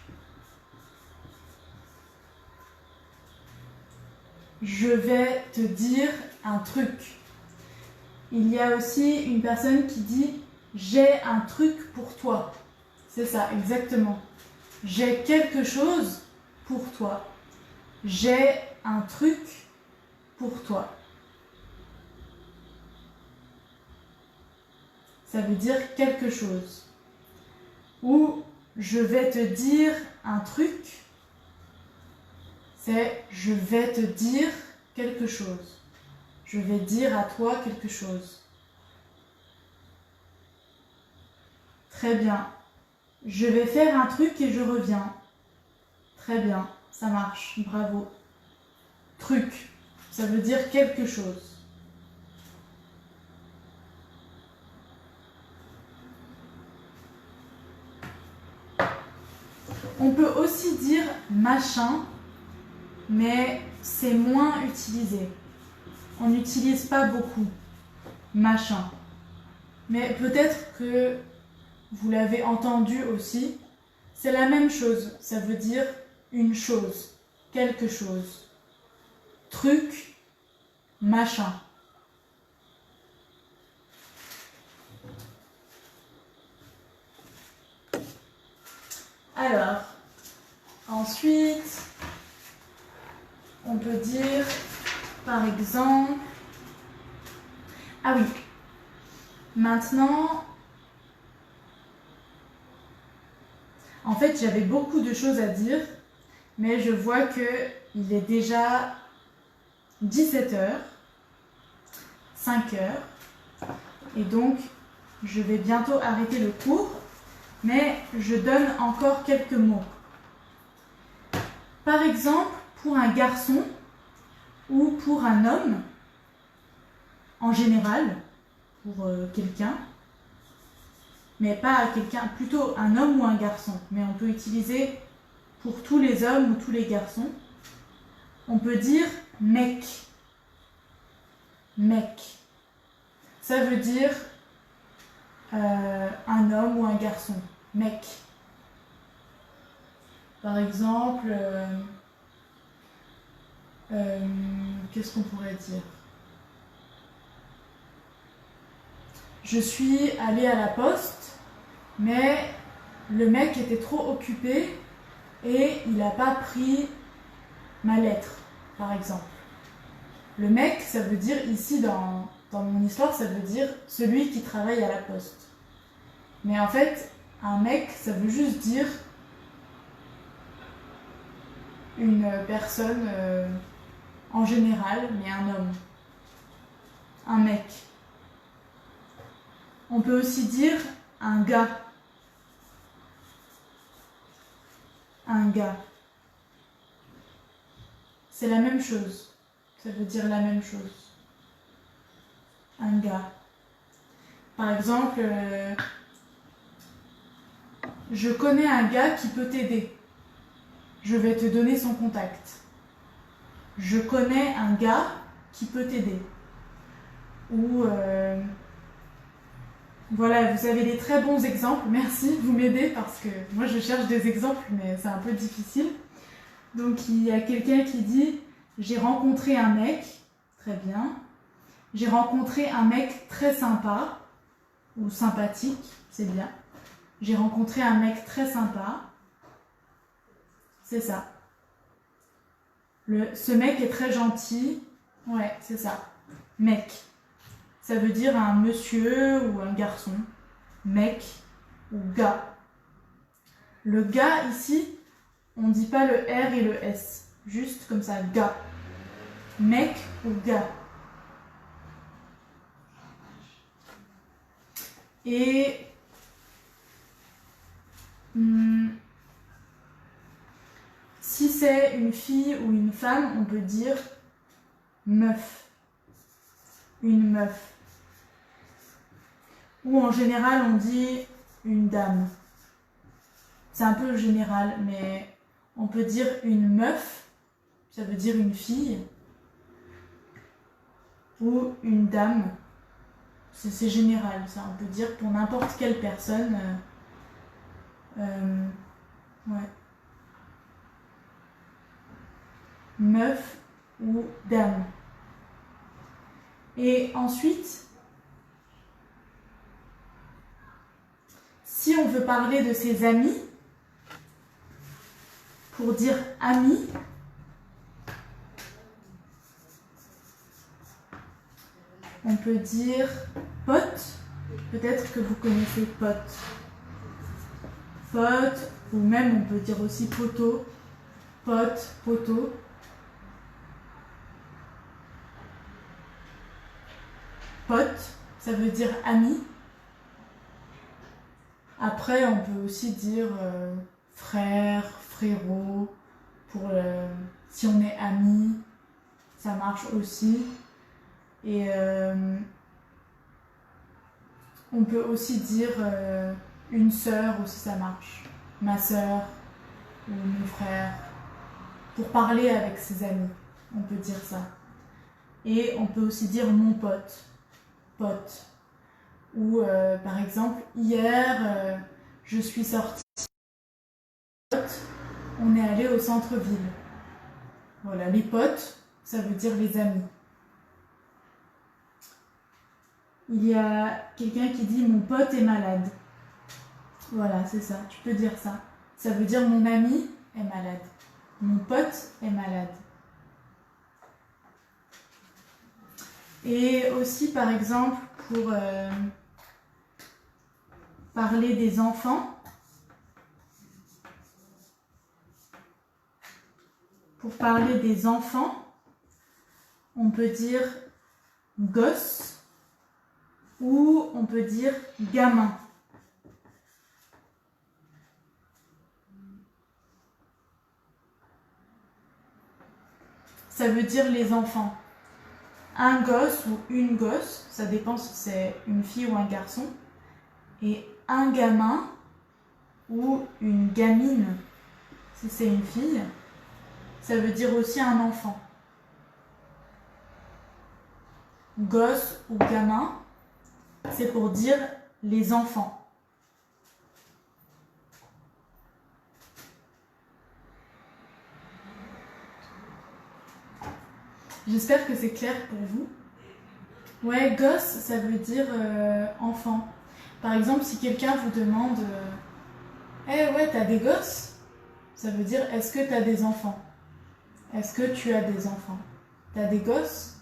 Je vais te dire un truc. Il y a aussi une personne qui dit « J'ai un truc pour toi ». C'est ça, exactement. J'ai quelque chose pour toi. J'ai un truc pour toi. Ça veut dire quelque chose. Ou je vais te dire un truc. C'est je vais te dire quelque chose. Je vais dire à toi quelque chose. Très bien. Je vais faire un truc et je reviens. Très bien, ça marche, bravo. truc, ça veut dire quelque chose. On peut aussi dire machin, mais c'est moins utilisé. On n'utilise pas beaucoup machin. Mais peut-être que vous l'avez entendu aussi, c'est la même chose. Ça veut dire une chose, quelque chose. Truc, machin. Alors, ensuite, on peut dire, par exemple, ah oui, maintenant, en fait, j'avais beaucoup de choses à dire, mais je vois qu'il est déjà 17h, 5h, et donc je vais bientôt arrêter le cours, mais je donne encore quelques mots. Par exemple, pour un garçon ou pour un homme, en général, pour quelqu'un, mais pas quelqu'un, plutôt un homme ou un garçon, mais on peut utiliser pour tous les hommes ou tous les garçons, on peut dire mec. Mec. Ça veut dire un homme ou un garçon. Mec. Par exemple, qu'est-ce qu'on pourrait dire? Je suis allée à la poste, mais le mec était trop occupé et il n'a pas pris ma lettre, par exemple. Le mec, ça veut dire, ici dans mon histoire, ça veut dire celui qui travaille à la poste. Mais en fait, un mec, ça veut juste dire une personne en général, mais un homme. Un mec. On peut aussi dire un gars. Un gars. C'est la même chose. Ça veut dire la même chose. Un gars. Par exemple, je connais un gars qui peut t'aider. Je vais te donner son contact. Je connais un gars qui peut t'aider. Ou voilà, vous avez des très bons exemples. Merci, vous m'aidez parce que moi je cherche des exemples, mais c'est un peu difficile. Donc il y a quelqu'un qui dit « J'ai rencontré un mec », très bien. « J'ai rencontré un mec très sympa » ou « sympathique », c'est bien. « J'ai rencontré un mec très sympa », c'est ça. Ce mec est très gentil, ouais, c'est ça. Mec. Ça veut dire un monsieur ou un garçon. Mec ou gars. Le gars ici, on ne dit pas le R et le S. Juste comme ça, gars. Mec ou gars. Et si c'est une fille ou une femme, on peut dire meuf. Une meuf. Ou en général, on dit une dame. C'est un peu général, mais on peut dire une meuf, ça veut dire une fille. Ou une dame, c'est général, ça. On peut dire pour n'importe quelle personne. Ouais. Meuf ou dame. Et ensuite, si on veut parler de ses amis, pour dire ami, on peut dire pote. Peut-être que vous connaissez pote. Pote, ou même on peut dire aussi poteau. Pote, poteau. Pote, ça veut dire ami. Après, on peut aussi dire frère, frérot, pour si on est amis. ça marche aussi. Et on peut aussi dire une sœur aussi, ça marche. Ma sœur ou mon frère. Pour parler avec ses amis, on peut dire ça. Et on peut aussi dire mon pote, pote. Ou par exemple, hier, je suis sortie, on est allé au centre-ville. Voilà, les potes, ça veut dire les amis. Il y a quelqu'un qui dit mon pote est malade. Voilà, c'est ça, tu peux dire ça. Ça veut dire mon ami est malade. Mon pote est malade. Et aussi, par exemple, pour parler des enfants, on peut dire gosse ou on peut dire gamin. Ça veut dire les enfants. Un gosse ou une gosse, ça dépend si c'est une fille ou un garçon. Et un gamin ou une gamine, si c'est une fille, ça veut dire aussi un enfant. Gosse ou gamin, c'est pour dire les enfants. J'espère que c'est clair pour vous. Ouais, gosse, ça veut dire enfant. Par exemple, si quelqu'un vous demande ouais, t'as des gosses? Ça veut dire est-ce que t'as des enfants? Est-ce que tu as des enfants? T'as des gosses?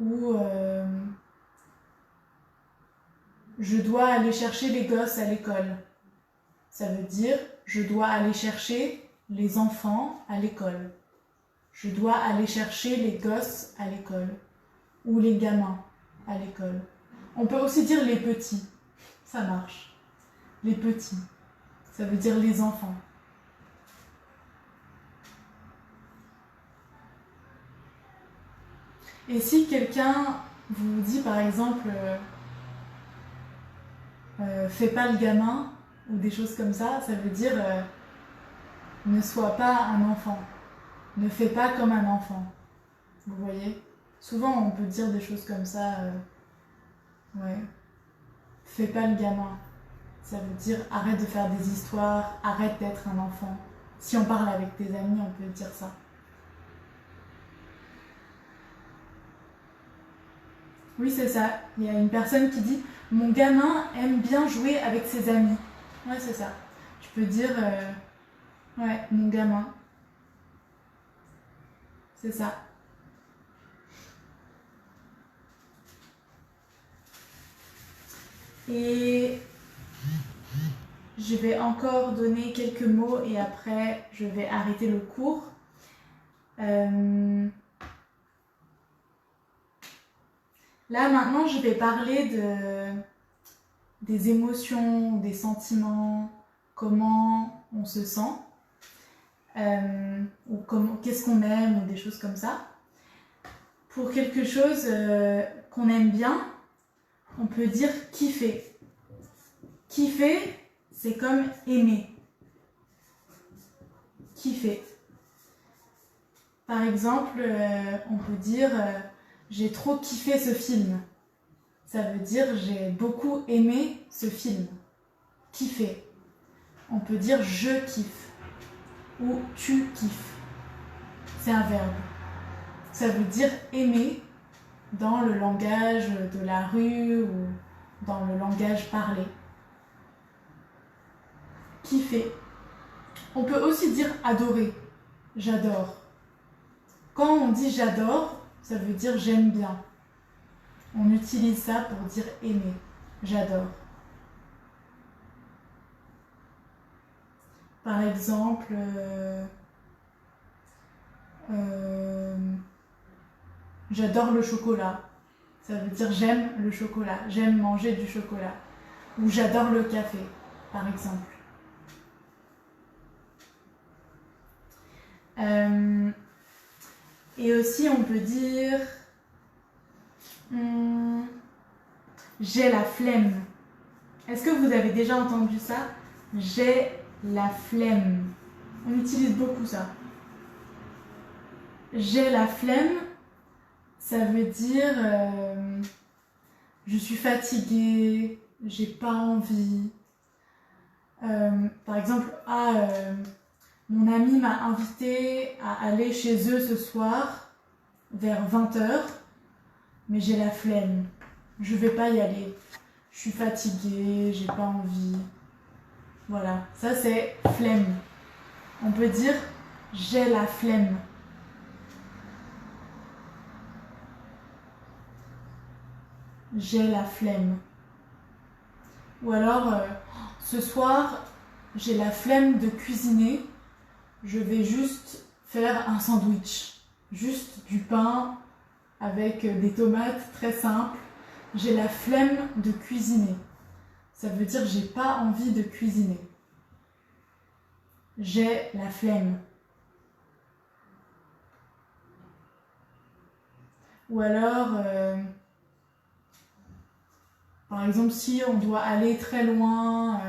Ou je dois aller chercher les gosses à l'école. Ça veut dire je dois aller chercher les enfants à l'école. Je dois aller chercher les gosses à l'école. Ou les gamins à l'école. On peut aussi dire les petits. Ça marche. Les petits. Ça veut dire les enfants. Et si quelqu'un vous dit par exemple fais pas le gamin ou des choses comme ça veut dire ne sois pas un enfant. Ne fais pas comme un enfant. Vous voyez? Souvent on peut dire des choses comme ça. Ouais. Fais pas le gamin. Ça veut dire arrête de faire des histoires, arrête d'être un enfant. Si on parle avec tes amis, on peut dire ça. Oui, c'est ça. Il y a une personne qui dit mon gamin aime bien jouer avec ses amis. Ouais, c'est ça. Tu peux dire ouais, mon gamin. C'est ça. Et je vais encore donner quelques mots et après je vais arrêter le cours. Là maintenant je vais parler des émotions, des sentiments, comment on se sent, ou qu'est-ce qu'on aime ou des choses comme ça. Pour quelque chose qu'on aime bien, on peut dire kiffer. Kiffer, c'est comme aimer. Kiffer. Par exemple, on peut dire j'ai trop kiffé ce film. Ça veut dire j'ai beaucoup aimé ce film. Kiffer. On peut dire je kiffe ou tu kiffes. C'est un verbe. Ça veut dire aimer dans le langage de la rue ou dans le langage parlé. Kiffer. On peut aussi dire adorer. J'adore. Quand on dit j'adore, ça veut dire j'aime bien. On utilise ça pour dire aimer. J'adore. Par exemple, j'adore le chocolat. Ça veut dire j'aime le chocolat. J'aime manger du chocolat. Ou j'adore le café, par exemple. Et aussi, on peut dire j'ai la flemme. Est-ce que vous avez déjà entendu ça? J'ai la flemme. On utilise beaucoup ça. J'ai la flemme, ça veut dire je suis fatiguée, j'ai pas envie. Par exemple, mon ami m'a invité à aller chez eux ce soir vers 20h, mais j'ai la flemme. Je vais pas y aller. Je suis fatiguée, j'ai pas envie. Voilà, ça c'est flemme. On peut dire j'ai la flemme. J'ai la flemme. Ou alors, ce soir, j'ai la flemme de cuisiner. Je vais juste faire un sandwich. Juste du pain avec des tomates, très simple. J'ai la flemme de cuisiner. Ça veut dire j'ai pas envie de cuisiner. J'ai la flemme. Ou alors, par exemple, si on doit aller très loin,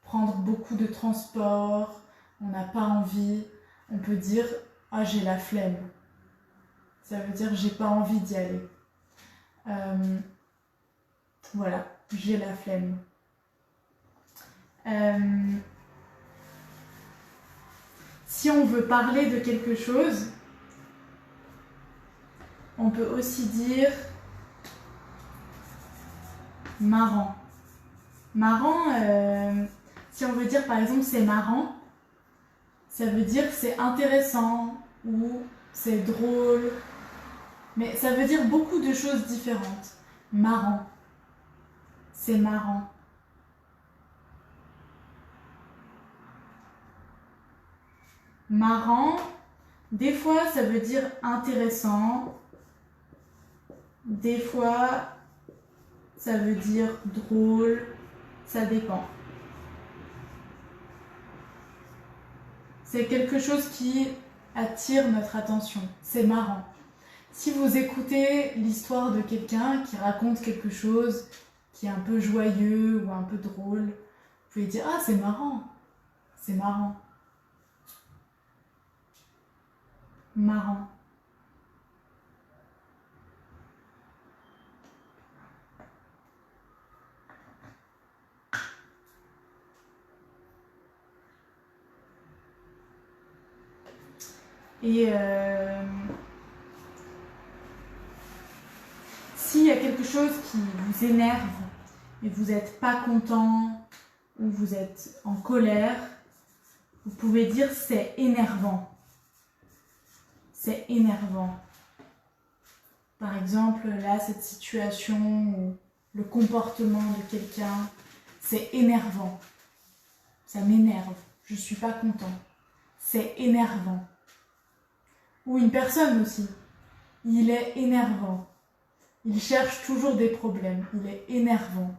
prendre beaucoup de transport, on n'a pas envie, on peut dire ah j'ai la flemme. Ça veut dire j'ai pas envie d'y aller. Voilà, j'ai la flemme. Si on veut parler de quelque chose, on peut aussi dire marrant. Marrant, si on veut dire par exemple c'est marrant, ça veut dire c'est intéressant ou c'est drôle. Mais ça veut dire beaucoup de choses différentes. Marrant. C'est marrant. Marrant, des fois ça veut dire intéressant. Des fois ça veut dire drôle. Ça dépend. C'est quelque chose qui attire notre attention. C'est marrant. Si vous écoutez l'histoire de quelqu'un qui raconte quelque chose qui est un peu joyeux ou un peu drôle, vous pouvez dire ah c'est marrant, c'est marrant, marrant. Et s'il y a quelque chose qui vous énerve et vous n'êtes pas content ou vous êtes en colère, vous pouvez dire c'est énervant. C'est énervant. Par exemple, là, cette situation ou le comportement de quelqu'un, c'est énervant. Ça m'énerve. Je ne suis pas content. C'est énervant. Ou une personne aussi. Il est énervant. Il cherche toujours des problèmes. Il est énervant.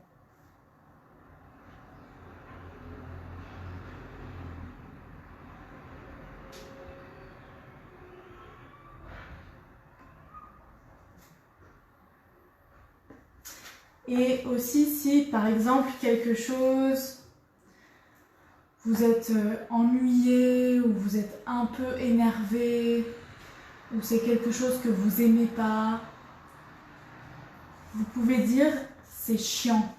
Et aussi si, par exemple, quelque chose, vous êtes ennuyé ou vous êtes un peu énervé ou c'est quelque chose que vous aimez pas, vous pouvez dire c'est chiant.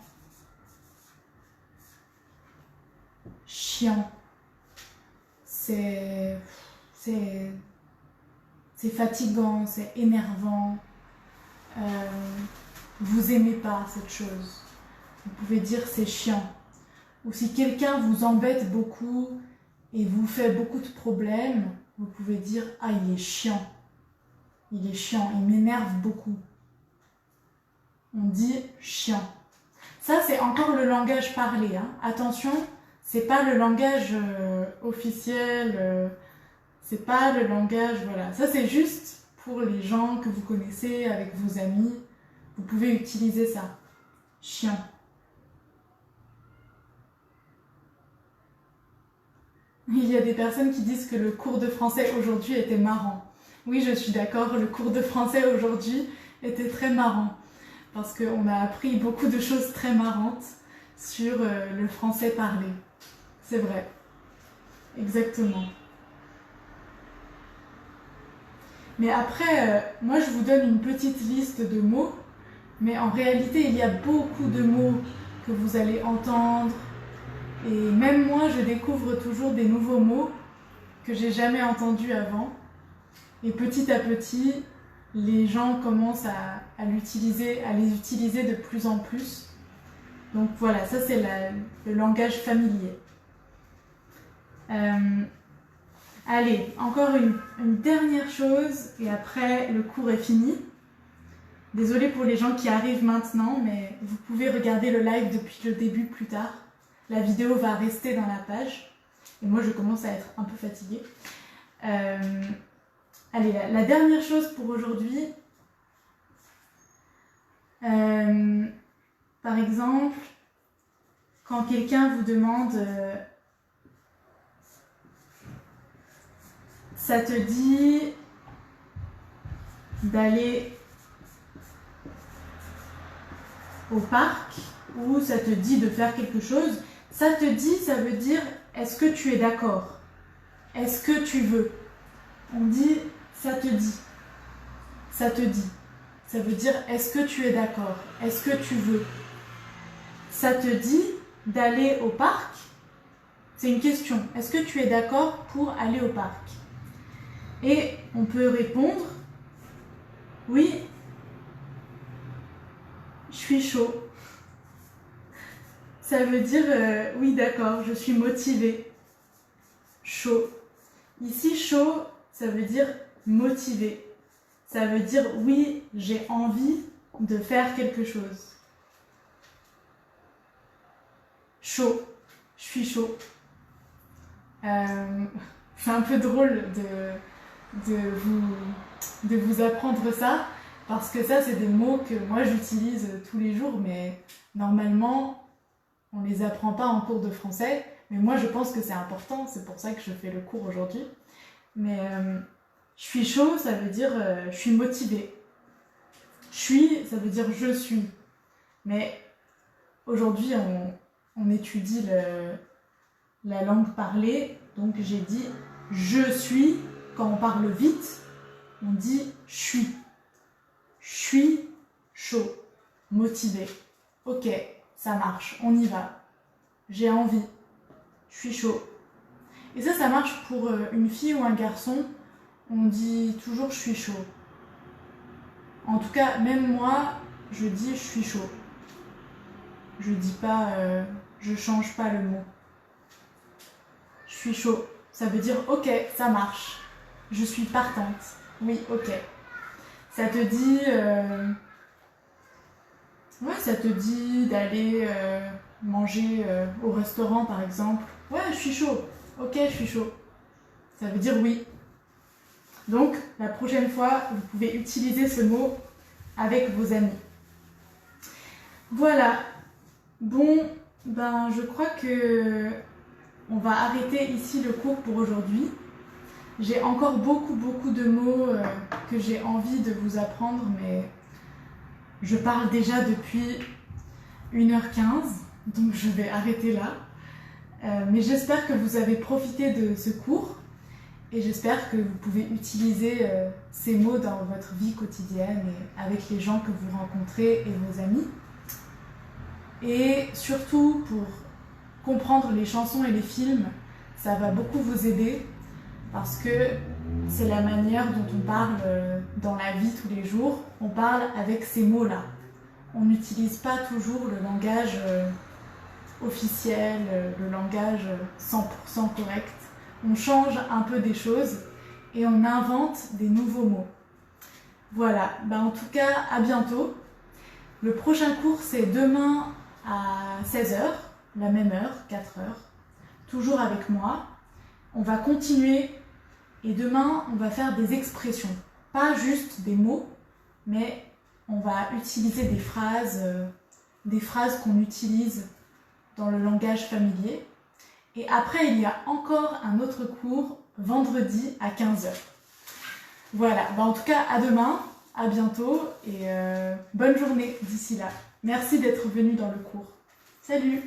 Chiant. C'est fatigant, c'est énervant. Vous aimez pas cette chose. Vous pouvez dire c'est chiant. Ou si quelqu'un vous embête beaucoup et vous fait beaucoup de problèmes, vous pouvez dire ah il est chiant. Il est chiant, il m'énerve beaucoup. On dit chiant. Ça c'est encore le langage parlé. Hein. Attention, c'est pas le langage officiel. C'est pas le langage, voilà. Ça c'est juste pour les gens que vous connaissez avec vos amis. Vous pouvez utiliser ça. Chiant. Il y a des personnes qui disent que le cours de français aujourd'hui était marrant. Oui, je suis d'accord, le cours de français aujourd'hui était très marrant parce qu'on a appris beaucoup de choses très marrantes sur le français parlé. C'est vrai, exactement. Mais après, moi je vous donne une petite liste de mots, mais en réalité il y a beaucoup de mots que vous allez entendre. Et même moi je découvre toujours des nouveaux mots que j'ai jamais entendus avant. Et petit à petit, les gens commencent à les utiliser de plus en plus. Donc voilà, ça c'est le langage familier. Allez, encore une dernière chose et après le cours est fini. Désolée pour les gens qui arrivent maintenant, mais vous pouvez regarder le live depuis le début plus tard. La vidéo va rester dans la page. Et moi je commence à être un peu fatiguée. Allez, la dernière chose pour aujourd'hui. Par exemple, quand quelqu'un vous demande ça te dit d'aller au parc ou ça te dit de faire quelque chose, ça te dit, ça veut dire est-ce que tu es d'accord? Est-ce que tu veux? On dit ça te dit. Ça te dit. Ça veut dire est-ce que tu es d'accord? Est-ce que tu veux? Ça te dit d'aller au parc? C'est une question. Est-ce que tu es d'accord pour aller au parc? Et on peut répondre oui, je suis chaud. Ça veut dire oui, d'accord, je suis motivée. Chaud. Ici, chaud, ça veut dire motivé. Ça veut dire oui, j'ai envie de faire quelque chose. Chaud. Je suis chaud. C'est un peu drôle de vous apprendre ça, parce que ça, c'est des mots que moi j'utilise tous les jours, mais normalement, on ne les apprend pas en cours de français. Mais moi, je pense que c'est important, c'est pour ça que je fais le cours aujourd'hui. Mais je suis chaud, ça veut dire je suis motivée. Je suis, ça veut dire je suis. Mais aujourd'hui, on étudie la langue parlée, donc j'ai dit je suis. Quand on parle vite, on dit je suis. Je suis chaud, motivé. Ok, ça marche, on y va. J'ai envie. Je suis chaud. Et ça marche pour une fille ou un garçon. On dit toujours je suis chaud. En tout cas, même moi, je dis je suis chaud. Je dis pas, je change pas le mot. Je suis chaud. Ça veut dire ok, ça marche. Je suis partante. Oui, ok. Ça te dit, ouais, ça te dit d'aller manger au restaurant par exemple. Ouais, je suis chaud. Ok, je suis chaud. Ça veut dire oui. Donc, la prochaine fois, vous pouvez utiliser ce mot avec vos amis. Voilà. Bon, ben, je crois que on va arrêter ici le cours pour aujourd'hui. J'ai encore beaucoup de mots que j'ai envie de vous apprendre, mais je parle déjà depuis 1h15, donc je vais arrêter là. Mais j'espère que vous avez profité de ce cours et j'espère que vous pouvez utiliser ces mots dans votre vie quotidienne et avec les gens que vous rencontrez et vos amis. Et surtout, pour comprendre les chansons et les films, ça va beaucoup vous aider parce que c'est la manière dont on parle dans la vie tous les jours. On parle avec ces mots-là. On n'utilise pas toujours le langage officiel, le langage 100% correct. On change un peu des choses et on invente des nouveaux mots. Voilà, ben en tout cas, à bientôt. Le prochain cours, c'est demain à 16h, la même heure, 4h, toujours avec moi. On va continuer et demain, on va faire des expressions. Pas juste des mots, mais on va utiliser des phrases qu'on utilise dans le langage familier. Et après, il y a encore un autre cours vendredi à 15h. Voilà, bah, en tout cas, à demain, à bientôt et bonne journée d'ici là. Merci d'être venu dans le cours. Salut!